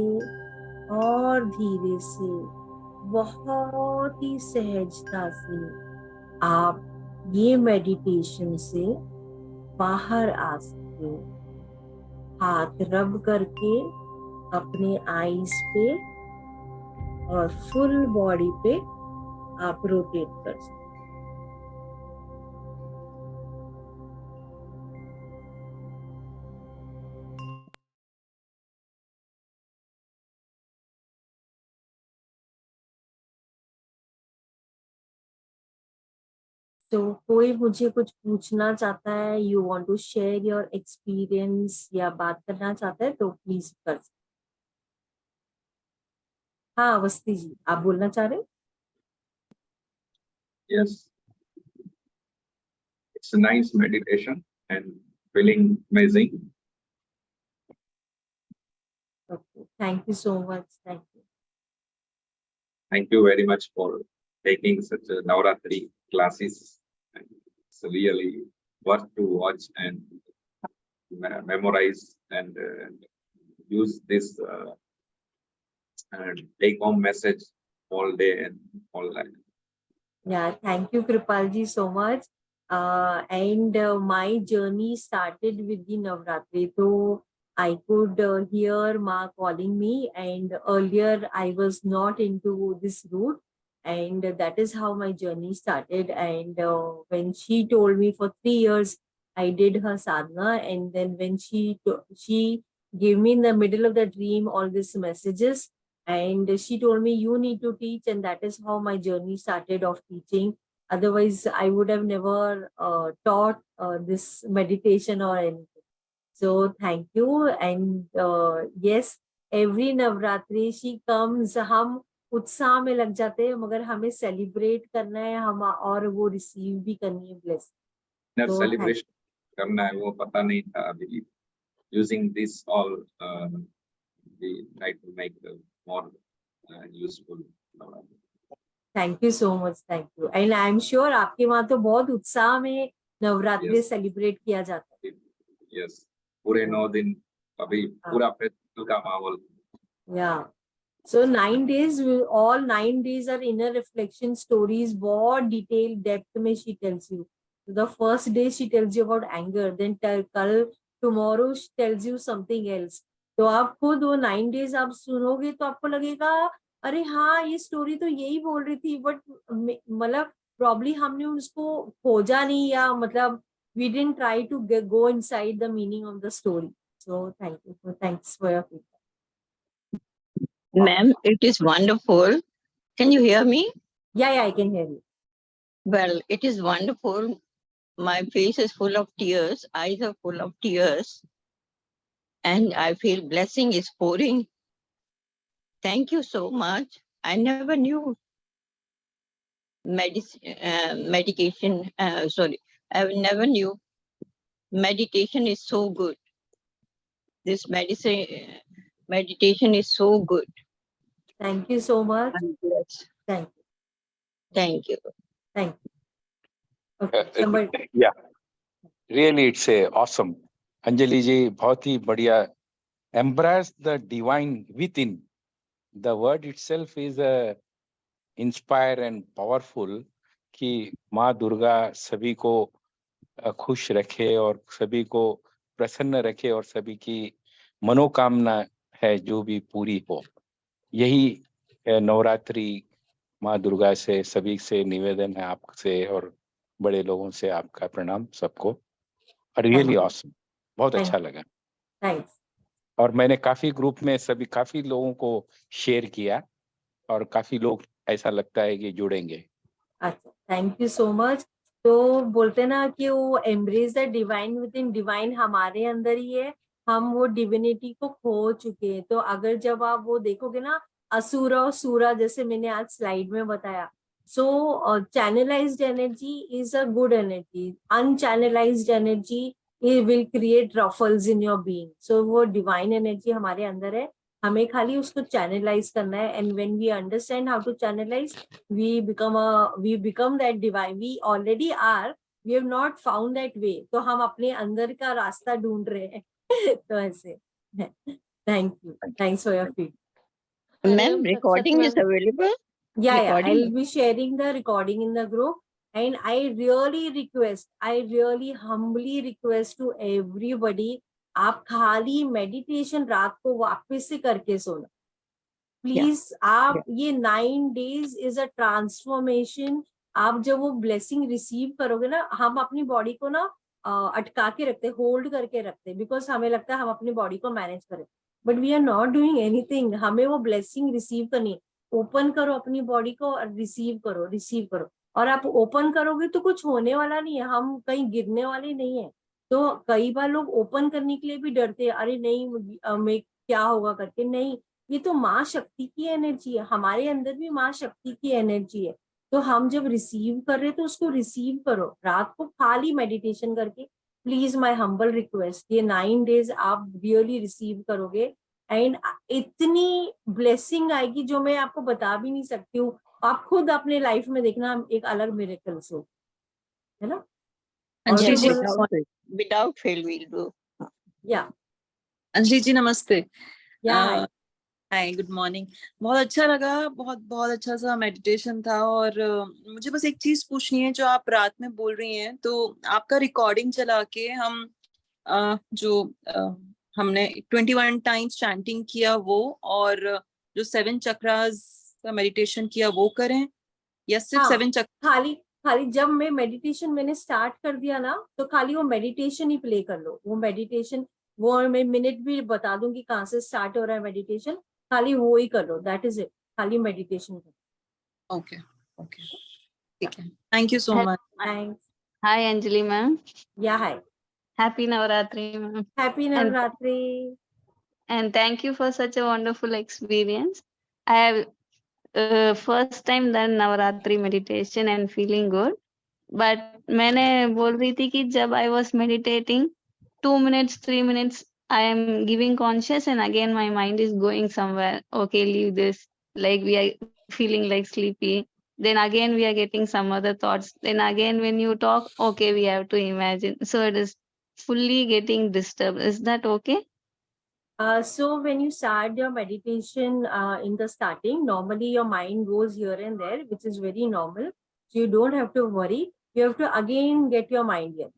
Speaker 1: और धीरे से, बहुत ही सहजता से आप ये मेडिटेशन से बाहर आ सकते हो। हाथ रब करके अपने आईज पे और फुल बॉडी पे आप रोटेट कर सकते हो। तो कोई मुझे कुछ पूछना चाहता है, you want to share your experience या बात करना चाहता है तो प्लीज कर सकते। हाँ अवस्थी जी, आप बोलना चाह रहे हैं?
Speaker 3: Yes, it's a nice meditation and feeling amazing.
Speaker 1: Okay, thank you so much. Thank you.
Speaker 3: Thank you very much for taking such a Navratri classes. It's really worth to watch and memorize and use this take home message all day and all night.
Speaker 1: Yeah, thank you, Kripalji, so much. And my journey started with the Navratri. So I could hear Ma calling me, and earlier I was not into this route, and that is how my journey started. And when she told me for 3 years, I did her sadhana, and then when she gave me in the middle of the dream all these messages, and she told me you need to teach, and that is how my journey started of teaching. Otherwise I would have never taught this meditation or anything. So thank you. And yes, every Navratri she comes, हम उत्साह में लग जाते हैं, मगर हमें celebrate करना है, हम और वो रिसीव भी करनी है ब्लेसिंग। तो
Speaker 3: celebration करना है वो पता नहीं था अभी। Using this all, we try to make more useful.
Speaker 1: Thank you so much, thank you. And I am sure आपके वहां तो बहुत उत्साह में नवरात्रि
Speaker 3: Yes.
Speaker 1: सेलिब्रेट किया जाता है।
Speaker 3: Yes, पूरे 9 दिन अभी पूरा फेस्टिवल का माहौल।
Speaker 1: Yeah. So 9 days, all 9 days are inner reflection stories. बहुत detail depth में she tells you. So the first day she tells you about anger, then कल tomorrow she tells you something else. तो आप खुद वो 9 days आप सुनोगे तो आपको लगेगा अरे हाँ ये स्टोरी तो यही बोल रही थी, बट मतलब प्रॉब्ली हमने उसको खोजा नहीं, या मतलब we didn't try to go inside the meaning of the story. So thanks for your feedback.
Speaker 4: Ma'am, it is wonderful. Can you hear me?
Speaker 1: Yeah, I can hear you.
Speaker 4: Well, it is wonderful. My face is full of tears, eyes are full of tears, and I feel blessing is pouring. Thank you so much. I never knew medication. Sorry, I never knew meditation is so good. This meditation is so good.
Speaker 1: Thank you so much.
Speaker 4: I'm blessed.
Speaker 1: Thank you.
Speaker 4: Thank you.
Speaker 1: Thank you. Okay, somebody.
Speaker 5: Yeah, really it's awesome. Anjali ji, बहुत ही बढ़िया. Embrace the divine within. The word itself is inspire and powerful. कि माँ दुर्गा सभी को खुश रखे और सभी को प्रसन्न रखे और सभी की मनोकामना है जो भी पूरी हो. यही नवरात्रि माँ दुर्गा से सभी से निवेदन है, आपसे और बड़े लोगों से आपका प्रणाम सबको. रियली ऑसम, बहुत अच्छा लगा.
Speaker 1: Thanks.
Speaker 5: और मैंने काफी ग्रुप में सभी काफी लोगों को शेयर किया और काफी लोग ऐसा लगता है कि जुड़ेंगे.
Speaker 1: अच्छा, थैंक यू सो मच. तो बोलते ना कि वो embrace the divine with in, divine हमारे अंदर ही है. हम वो डिविनिटी को खो चुके हैं. तो अगर जब आप वो देखोगे ना, असुर और सूरा, जैसे मैंने आज स्लाइड में बताया, so channelised energy is a good energy. Unchannelised energy will create ruffles in your being. So वो डिवाइन एनर्जी हमारे अंदर है, हमें खाली उसको चैनलाइज करना है. And when we understand how to channelise, we become that divine. We already are, we have not found that way. तो हम अपने अंदर का रास्ता ढूंढ रहे हैं. तो ऐसे. Thank you. Thanks for your feedback.
Speaker 4: Ma'am, recording is available.
Speaker 1: Yeah,
Speaker 4: Recording?
Speaker 1: I'll be sharing the recording in the group. And I really humbly request to everybody, आप खाली meditation रात को वापस से करके सोना. प्लीज आप ये 9 days इज अ ट्रांसफॉर्मेशन. आप जब वो ब्लेसिंग रिसीव करोगे ना, हम अपनी बॉडी को ना अटका के रखते, होल्ड करके रखते, बिकॉज हमें लगता है हम अपनी बॉडी को मैनेज करें. But we are not doing anything. हमें वो ब्लेसिंग रिसीव करनी है. ओपन करो अपनी बॉडी को और रिसीव करो. और आप ओपन करोगे तो कुछ होने वाला नहीं है, हम कहीं गिरने वाले नहीं है. तो कई बार लोग ओपन करने के लिए भी डरते हैं, अरे नहीं मैं क्या होगा करके. नहीं, ये तो माँ शक्ति की एनर्जी है. हमारे अंदर भी माँ शक्ति की एनर्जी है. तो हम जब रिसीव कर रहे हैं तो उसको रिसीव करो रात को खाली मेडिटेशन करके. प्लीज माय हम्बल रिक्वेस्ट, ये 9 days आप रियली रिसीव करोगे एंड इतनी ब्लेसिंग आएगी जो मैं आपको बता भी नहीं सकती हूँ. आप खुद अपने लाइफ में देखना, एक अलग मिरेकल्स हो, है ना.
Speaker 6: अंजलि जी,
Speaker 4: Without fail we'll do.
Speaker 1: या
Speaker 6: अंजलि जी नमस्ते.
Speaker 1: या
Speaker 6: हाय, गुड मॉर्निंग. बहुत अच्छा लगा, बहुत अच्छा सा मेडिटेशन था. और मुझे बस एक चीज पूछनी है, जो आप रात में बोल रही हैं, तो आपका रिकॉर्डिंग चला के हम हमने 21 टाइम्स चैंटिंग किया वो, और जो 7 चक्रास का मेडिटेशन किया वो करें, या सिर्फ 7 चक्र?
Speaker 1: खाली जब मैं मेडिटेशन मैंने स्टार्ट कर दिया ना, तो खाली वो मेडिटेशन ही प्ले कर लो. वो मेडिटेशन, वो मैं मिनट भी बता दूंगी कहाँ से स्टार्ट हो रहा है मेडिटेशन. खाली वो ही कर लो, दैट इज इट. खाली मेडिटेशन करो.
Speaker 6: ओके, ठीक है. Thank you so much.
Speaker 1: Thanks.
Speaker 7: Hi Anjali ma'am.
Speaker 1: या हाय.
Speaker 7: Happy Navaratri ma'am.
Speaker 1: Happy Navratri.
Speaker 7: And thank you for such a wonderful experience. I have first time done Navaratri meditation and feeling good. But मैंने बोल रही थी कि जब I was meditating 2 minutes, 3 minutes, I am giving conscious and again my mind is going somewhere. Okay, leave this. Like we are feeling like sleepy. Then again we are getting some other thoughts. Then again when you talk, okay, we have to imagine. So it is fully getting disturbed. Is that okay?
Speaker 1: So when you start your meditation in the starting, normally your mind goes here and there, which is very normal. So you don't have to worry. You have to again get your mind here.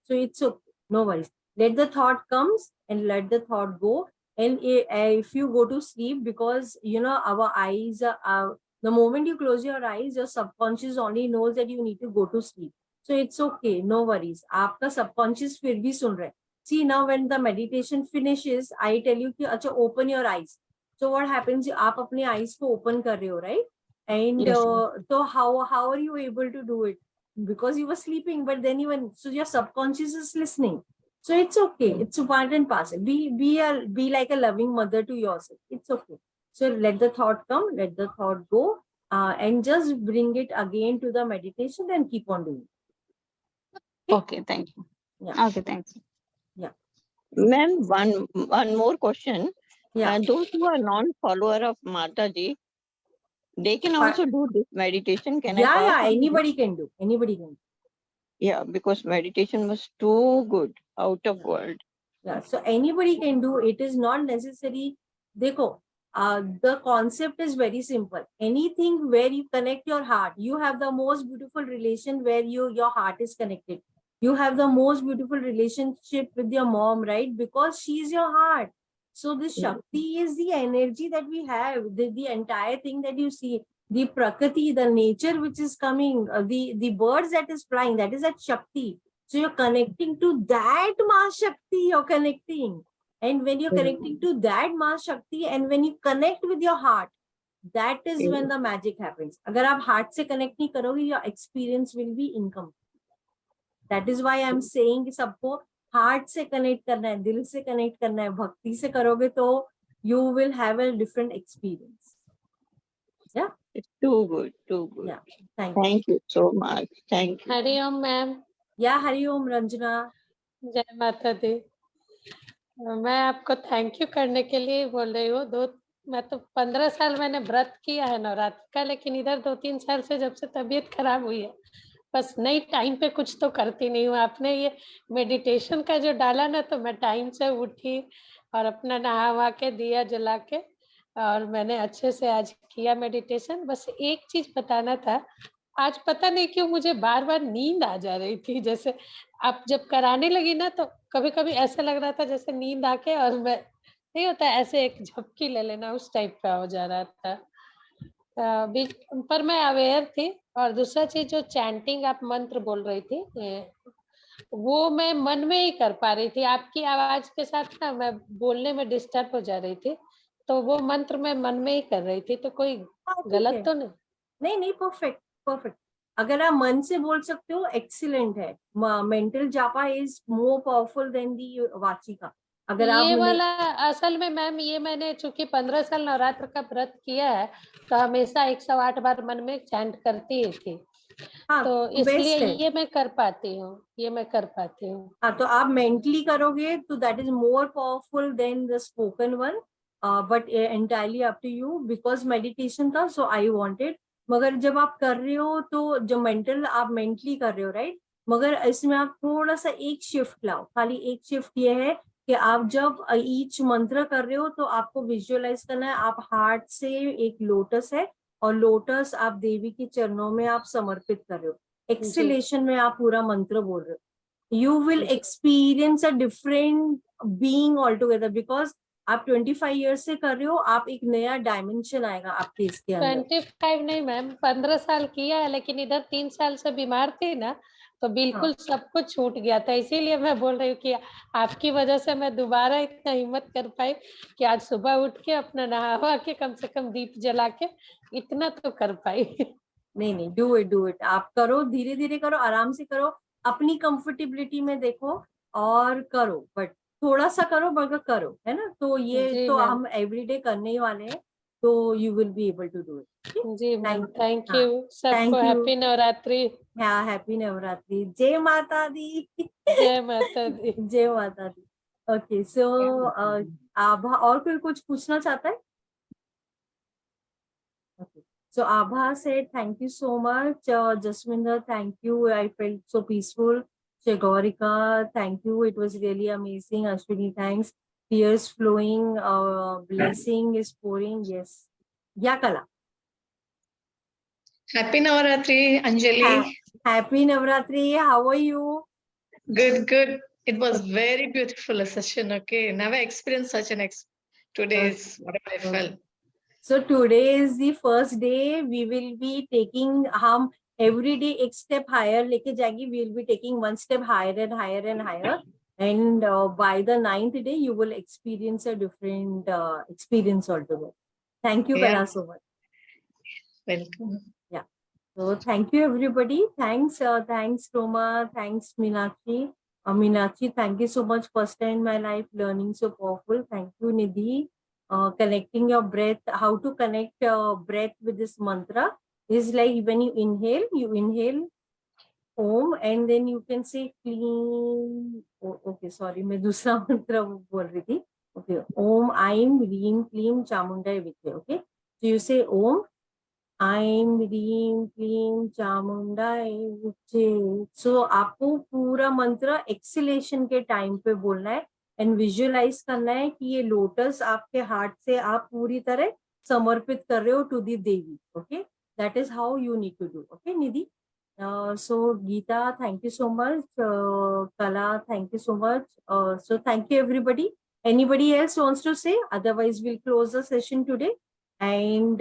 Speaker 1: So it's okay. No worries. Let the thought comes and let the thought go. And if you go to sleep, because you know our eyes are, the moment you close your eyes, your subconscious only knows that you need to go to sleep. So it's okay. No worries. आपका subconscious फिर भी सुन रहा है. See, now when the meditation finishes, I tell you कि अच्छा open your eyes. So what happens? आप अपने eyes को open कर रहे हो, right? And
Speaker 4: Yes,
Speaker 1: so how are you able to do it? Because you were sleeping, but then so your subconscious is listening. So it's okay. It's part and parcel. Be like a loving mother to yourself. It's okay. So let the thought come, let the thought go, and just bring it again to the meditation and keep on doing.
Speaker 7: Okay, thank you.
Speaker 1: Yeah.
Speaker 7: Okay, thanks.
Speaker 4: Ma'am, one more question.
Speaker 1: Yeah.
Speaker 4: Those who are non-follower of Mataji, they can
Speaker 1: But-
Speaker 4: also do this meditation. Can I
Speaker 1: Yeah,
Speaker 4: pass
Speaker 1: yeah,
Speaker 4: on this?
Speaker 1: anybody can do. Anybody can do.
Speaker 4: Yeah, because meditation was too good, out of world.
Speaker 1: Yeah, so anybody can do. It is not necessary. Dekho, the concept is very simple. Anything where you connect your heart, you have the most beautiful relation where your heart is connected. You have the most beautiful relationship with your mom, right? Because she is your heart. So this Shakti is the energy that we have, the entire thing that you see, the Prakriti, the nature which is coming, the birds that is flying, that is that Shakti. So you're connecting to that Ma Shakti, you're connecting. And when you're connecting to that Ma Shakti, and when you connect with your heart, that is when the magic happens. Agar aap heart se connect nahi karoge, your experience will be incomplete. That is why I'm saying कि सबको heart से connect करना है, दिल से connect करना है, भक्ति से करोगे तो you will have a different experience. Yeah.
Speaker 4: It's too good, too good.
Speaker 1: Yeah. Thank you.
Speaker 4: Thank you so much. Thank you.
Speaker 8: Hari Om ma'am.
Speaker 1: Yeah, Hari Om Ranjana.
Speaker 8: जय माता दी। मैं आपको थैंक यू करने के लिए बोल रही हूँ। मैं तो 15 साल मैंने व्रत किया है नवरात्र का, लेकिन इधर 2-3 साल से जब से तबीयत खराब हुई है, बस नई टाइम पे कुछ तो करती नहीं हूँ। आपने ये मेडिटेशन का जो डाला ना, तो मैं टाइम से उठी और अपना नहा वहा के दिया जला के और मैंने अच्छे से आज किया मेडिटेशन। बस एक चीज बताना था, आज पता नहीं क्यों मुझे बार बार नींद आ जा रही थी। जैसे आप जब कराने लगी ना, तो कभी कभी ऐसा लग रहा था जैसे नींद आके और मैं नहीं होता ऐसे एक झपकी ले लेना, उस टाइप का हो जा रहा था। पर मैं अवेयर थी। और दूसरा चीज, जो चैंटिंग आप मंत्र बोल रही थी, वो मैं मन में ही कर पा रही थी। आपकी आवाज के साथ ना मैं बोलने में डिस्टर्ब हो जा रही थी, तो वो मंत्र मैं मन में ही कर रही थी। तो कोई गलत तो नहीं?
Speaker 1: नहीं नहीं, परफेक्ट परफेक्ट। अगर आप मन से बोल सकते हो, एक्सीलेंट है। Mental japa is more powerful than the vachika. अगर आप
Speaker 8: ये वाला असल में मैम, ये मैंने चूंकि 15 साल नवरात्र का व्रत किया है, तो हमेशा 108 बार मन में चैंट करती ही थी।
Speaker 1: हाँ,
Speaker 8: तो
Speaker 1: best
Speaker 8: इसलिए
Speaker 1: है।
Speaker 8: ये मैं कर पाती हूँ, ये मैं कर पाती हूँ।
Speaker 1: हाँ, तो आप मेंटली करोगे तो that is more powerful than the spoken one, but entirely up to you. Because meditation था, सो आई वांटेड। मगर जब आप कर रहे हो तो जो मेंटल, आप मेंटली कर रहे हो, राइट? मगर इसमें आप थोड़ा सा एक शिफ्ट लाओ। खाली एक शिफ्ट ये है कि आप जब ईच मंत्र कर रहे हो तो आपको विजुअलाइज करना है आप हार्ट से, एक लोटस है और लोटस आप देवी के चरणों में आप समर्पित कर रहे हो। एक्सलेशन में आप पूरा मंत्र बोल रहे हो। You will experience a different being all together, because आप 25 ईयर्स से कर रहे हो। आप एक नया डायमेंशन आएगा आपके इसके अंदर।
Speaker 8: 25 नहीं मैम, 15 साल किया है, लेकिन इधर 3 साल से बीमार थी ना, तो बिल्कुल सब कुछ छूट गया था। इसीलिए मैं बोल रही हूँ कि आपकी वजह से मैं दोबारा इतना हिम्मत कर पाई कि आज सुबह उठ के अपना नहा के कम से कम दीप जला के इतना तो कर पाई।
Speaker 1: नहीं नहीं, डू इट। आप करो, धीरे धीरे करो, आराम से करो, अपनी कंफर्टेबिलिटी में देखो और करो। बट थोड़ा सा करो, मगर करो, है ना? तो ये
Speaker 8: जी
Speaker 1: तो
Speaker 8: मैम।
Speaker 1: हम एवरीडे करने ही वाले हैं, तो you will be able to do it.
Speaker 8: जी मैम, थैंक
Speaker 1: हाँ,
Speaker 8: यू। सबको
Speaker 1: thank you.
Speaker 8: हैप्पी नवरात्रि।
Speaker 1: हाँ, हैप्पी नवरात्रि। जय माता दी।
Speaker 8: जय माता दी।
Speaker 1: जय माता दी। ओके, सो आभा और कोई कुछ पूछना चाहता है? Okay. So Abha said, thank you so much. Jasminder, thank you. I felt so peaceful. Shagorika, thank you. It was really amazing. Ashwini, thanks. Tears flowing, blessing is pouring. Yes. Yakala.
Speaker 9: Happy Navaratri, Anjali.
Speaker 1: Happy Navratri. How are you?
Speaker 9: Good, good. It was very beautiful session. Okay, never experienced such an today's whatever I felt.
Speaker 1: So today is the first day. We will be taking हम every day एक step higher लेके जाएंगे. We will be taking one step higher and higher and higher. And by the 9th day, you will experience a different experience altogether. Thank you, Bella, so much.
Speaker 9: Welcome.
Speaker 1: Yeah. So thank you, everybody. Thanks, thanks, Roma. Thanks, Meenakshi. Meenakshi, thank you so much. First time in my life, learning so powerful. Thank you, Nidhi. connecting your breath, how to connect breath with this mantra is like when you inhale Om, and then you can say clean. Oh, okay, sorry, मैं दूसरा मंत्र बोल रही थी. Okay, Om Aim Reem Kleem Chamundai Viche. Okay, so you say Om Aim Reem Kleem Chamundai Viche. So आपको पूरा मंत्र acceleration के टाइम पे बोलना है एंड विजुअलाइज करना है कि ये लोटस आपके हार्ट से आप पूरी तरह समर्पित कर रहे हो to the Devi. Okay, that is how you need to do. Okay Nidhi. So Geeta, thank you so much. Kala, thank you so much. So thank you everybody. Anybody else wants to say? Otherwise we'll close the session today. And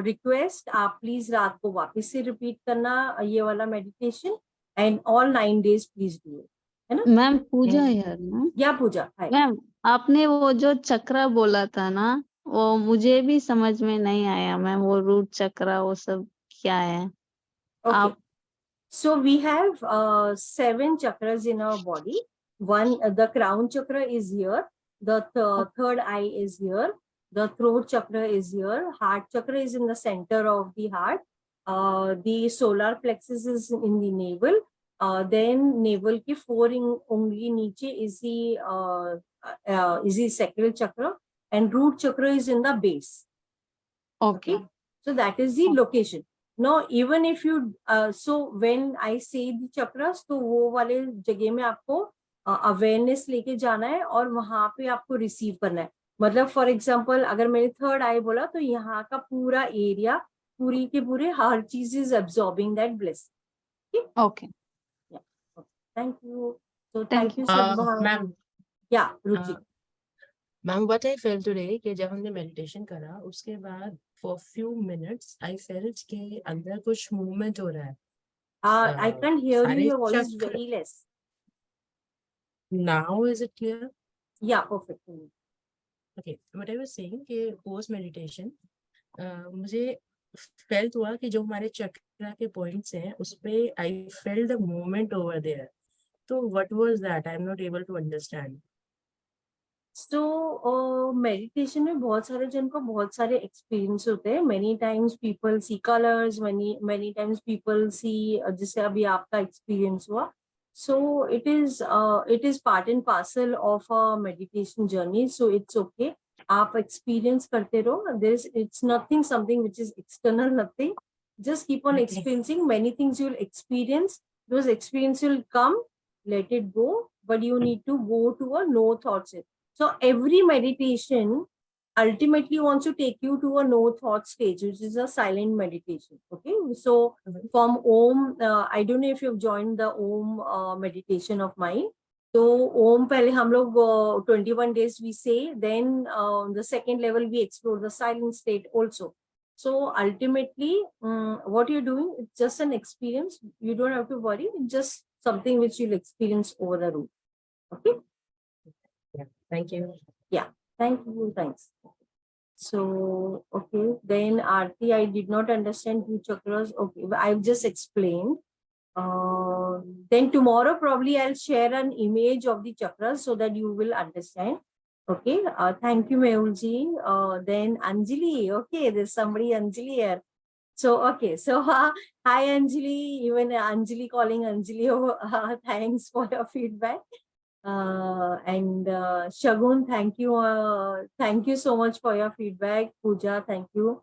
Speaker 1: request आप please रात को वापस से repeat करना ये वाला meditation and all 9 days please do it. है ना?
Speaker 7: मैम पूजा यार ना.
Speaker 1: या पूजा. Hi.
Speaker 7: मैम आपने वो जो चक्रा बोला था ना, वो मुझे भी समझ में नहीं आया मैम. वो रूट चक्रा वो सब क्या है?
Speaker 1: Okay.
Speaker 7: आप
Speaker 1: So we have 7 chakras in our body. One, the crown chakra is here. The third eye is here. The throat chakra is here. Heart chakra is in the center of the heart. The solar plexus is in the navel. Then navel ki 4 ungli niche is the sacral chakra, and root chakra is in the base.
Speaker 7: okay.
Speaker 1: So that is the location. No, even if you so when I say the chakras, तो वो वाले जगह में आपको awareness लेके जाना है और वहां पे आपको रिसीव करना है. मतलब फॉर एग्जांपल अगर मैंने थर्ड आई बोला तो यहाँ का पूरा एरिया पूरी के पूरे हर चीज is absorbing that bless.
Speaker 7: Okay.
Speaker 1: Thank you. So
Speaker 7: Thank
Speaker 1: thank you Sadhbhava.
Speaker 10: Ma'am
Speaker 1: Yeah, Ruchi.
Speaker 10: Ma'am what I felt today कि जब हमने मेडिटेशन करा उसके बाद for few minutes I felt के अंदर कुछ मूवमेंट हो रहा है.
Speaker 1: I can't hear you.
Speaker 10: सारे
Speaker 1: Your voice is
Speaker 10: चक्र
Speaker 1: very less.
Speaker 10: Now is it clear?
Speaker 1: Yeah, perfect.
Speaker 10: Okay, what I was saying कि पोस्ट मेडिटेशन मुझे फेल्ट हुआ कि जो हमारे चक्र के पॉइंट्स हैं उस पे I felt the movement over there. तो what was that? I am not able to understand.
Speaker 1: So meditation में बहुत सारे जन को बहुत सारे एक्सपीरियंस होते हैं. Many times people see colors, many times people see जैसे अभी आपका एक्सपीरियंस हुआ. So it is part and parcel of a meditation journey. So it's okay. आप एक्सपीरियंस करते रहो. It's nothing something which is external, nothing. Just keep on
Speaker 10: Okay.
Speaker 1: experiencing. Many things you'll experience. Those experiences will come. Let it go. But you need to go to a no thought state. So every meditation ultimately wants to take you to a no thought stage, which is a silent meditation. Okay. So from Om, I don't know if you've joined the Om meditation of mine. So Om pehle hum log 21 days we say, then the second level we explore the silent state also. So ultimately what you're doing, it's just an experience. You don't have to worry. It's just something which you'll experience over the road. Okay.
Speaker 10: Thank you.
Speaker 1: Thank you. Thanks. So, okay. Then Aarti, I did not understand the chakras. Okay, but I've just explained. Then tomorrow probably I'll share an image of the chakras so that you will understand. Okay. Thank you, Mehulji. Then Anjali. Okay, there's somebody Anjali here. So, okay. So, hi Anjali. Even Anjali calling Anjali. Thanks for your feedback. And Shagun, thank you so much for your feedback. Pooja, thank you.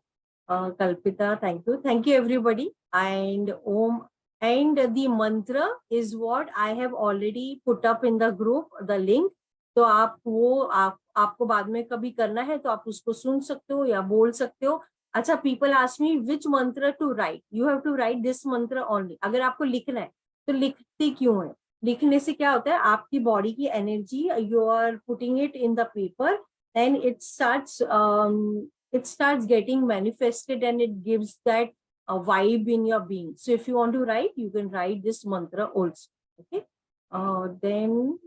Speaker 1: Kalpita, thank you. Thank you everybody. And Om, and the mantra is what I have already put up in the group, the link. तो आपको बाद में कभी करना है तो आप उसको सुन सकते हो या बोल सकते हो. अच्छा, people ask me which mantra to write. You have to write this mantra only. अगर आपको लिखना है तो लिखते क्यों है? लिखने से क्या होता है, आपकी बॉडी की energy, you are putting it in the paper and it starts getting manifested and it gives that vibe in your being. So if you want to write, you can write this mantra also. Okay. Then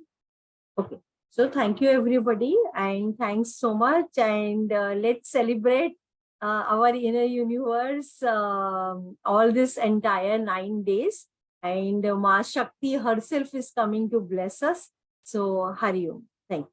Speaker 1: okay. So thank you everybody and thanks so much, and let's celebrate our inner universe all this entire 9 days. And Ma Shakti herself is coming to bless us. So Hari Om. Thank you.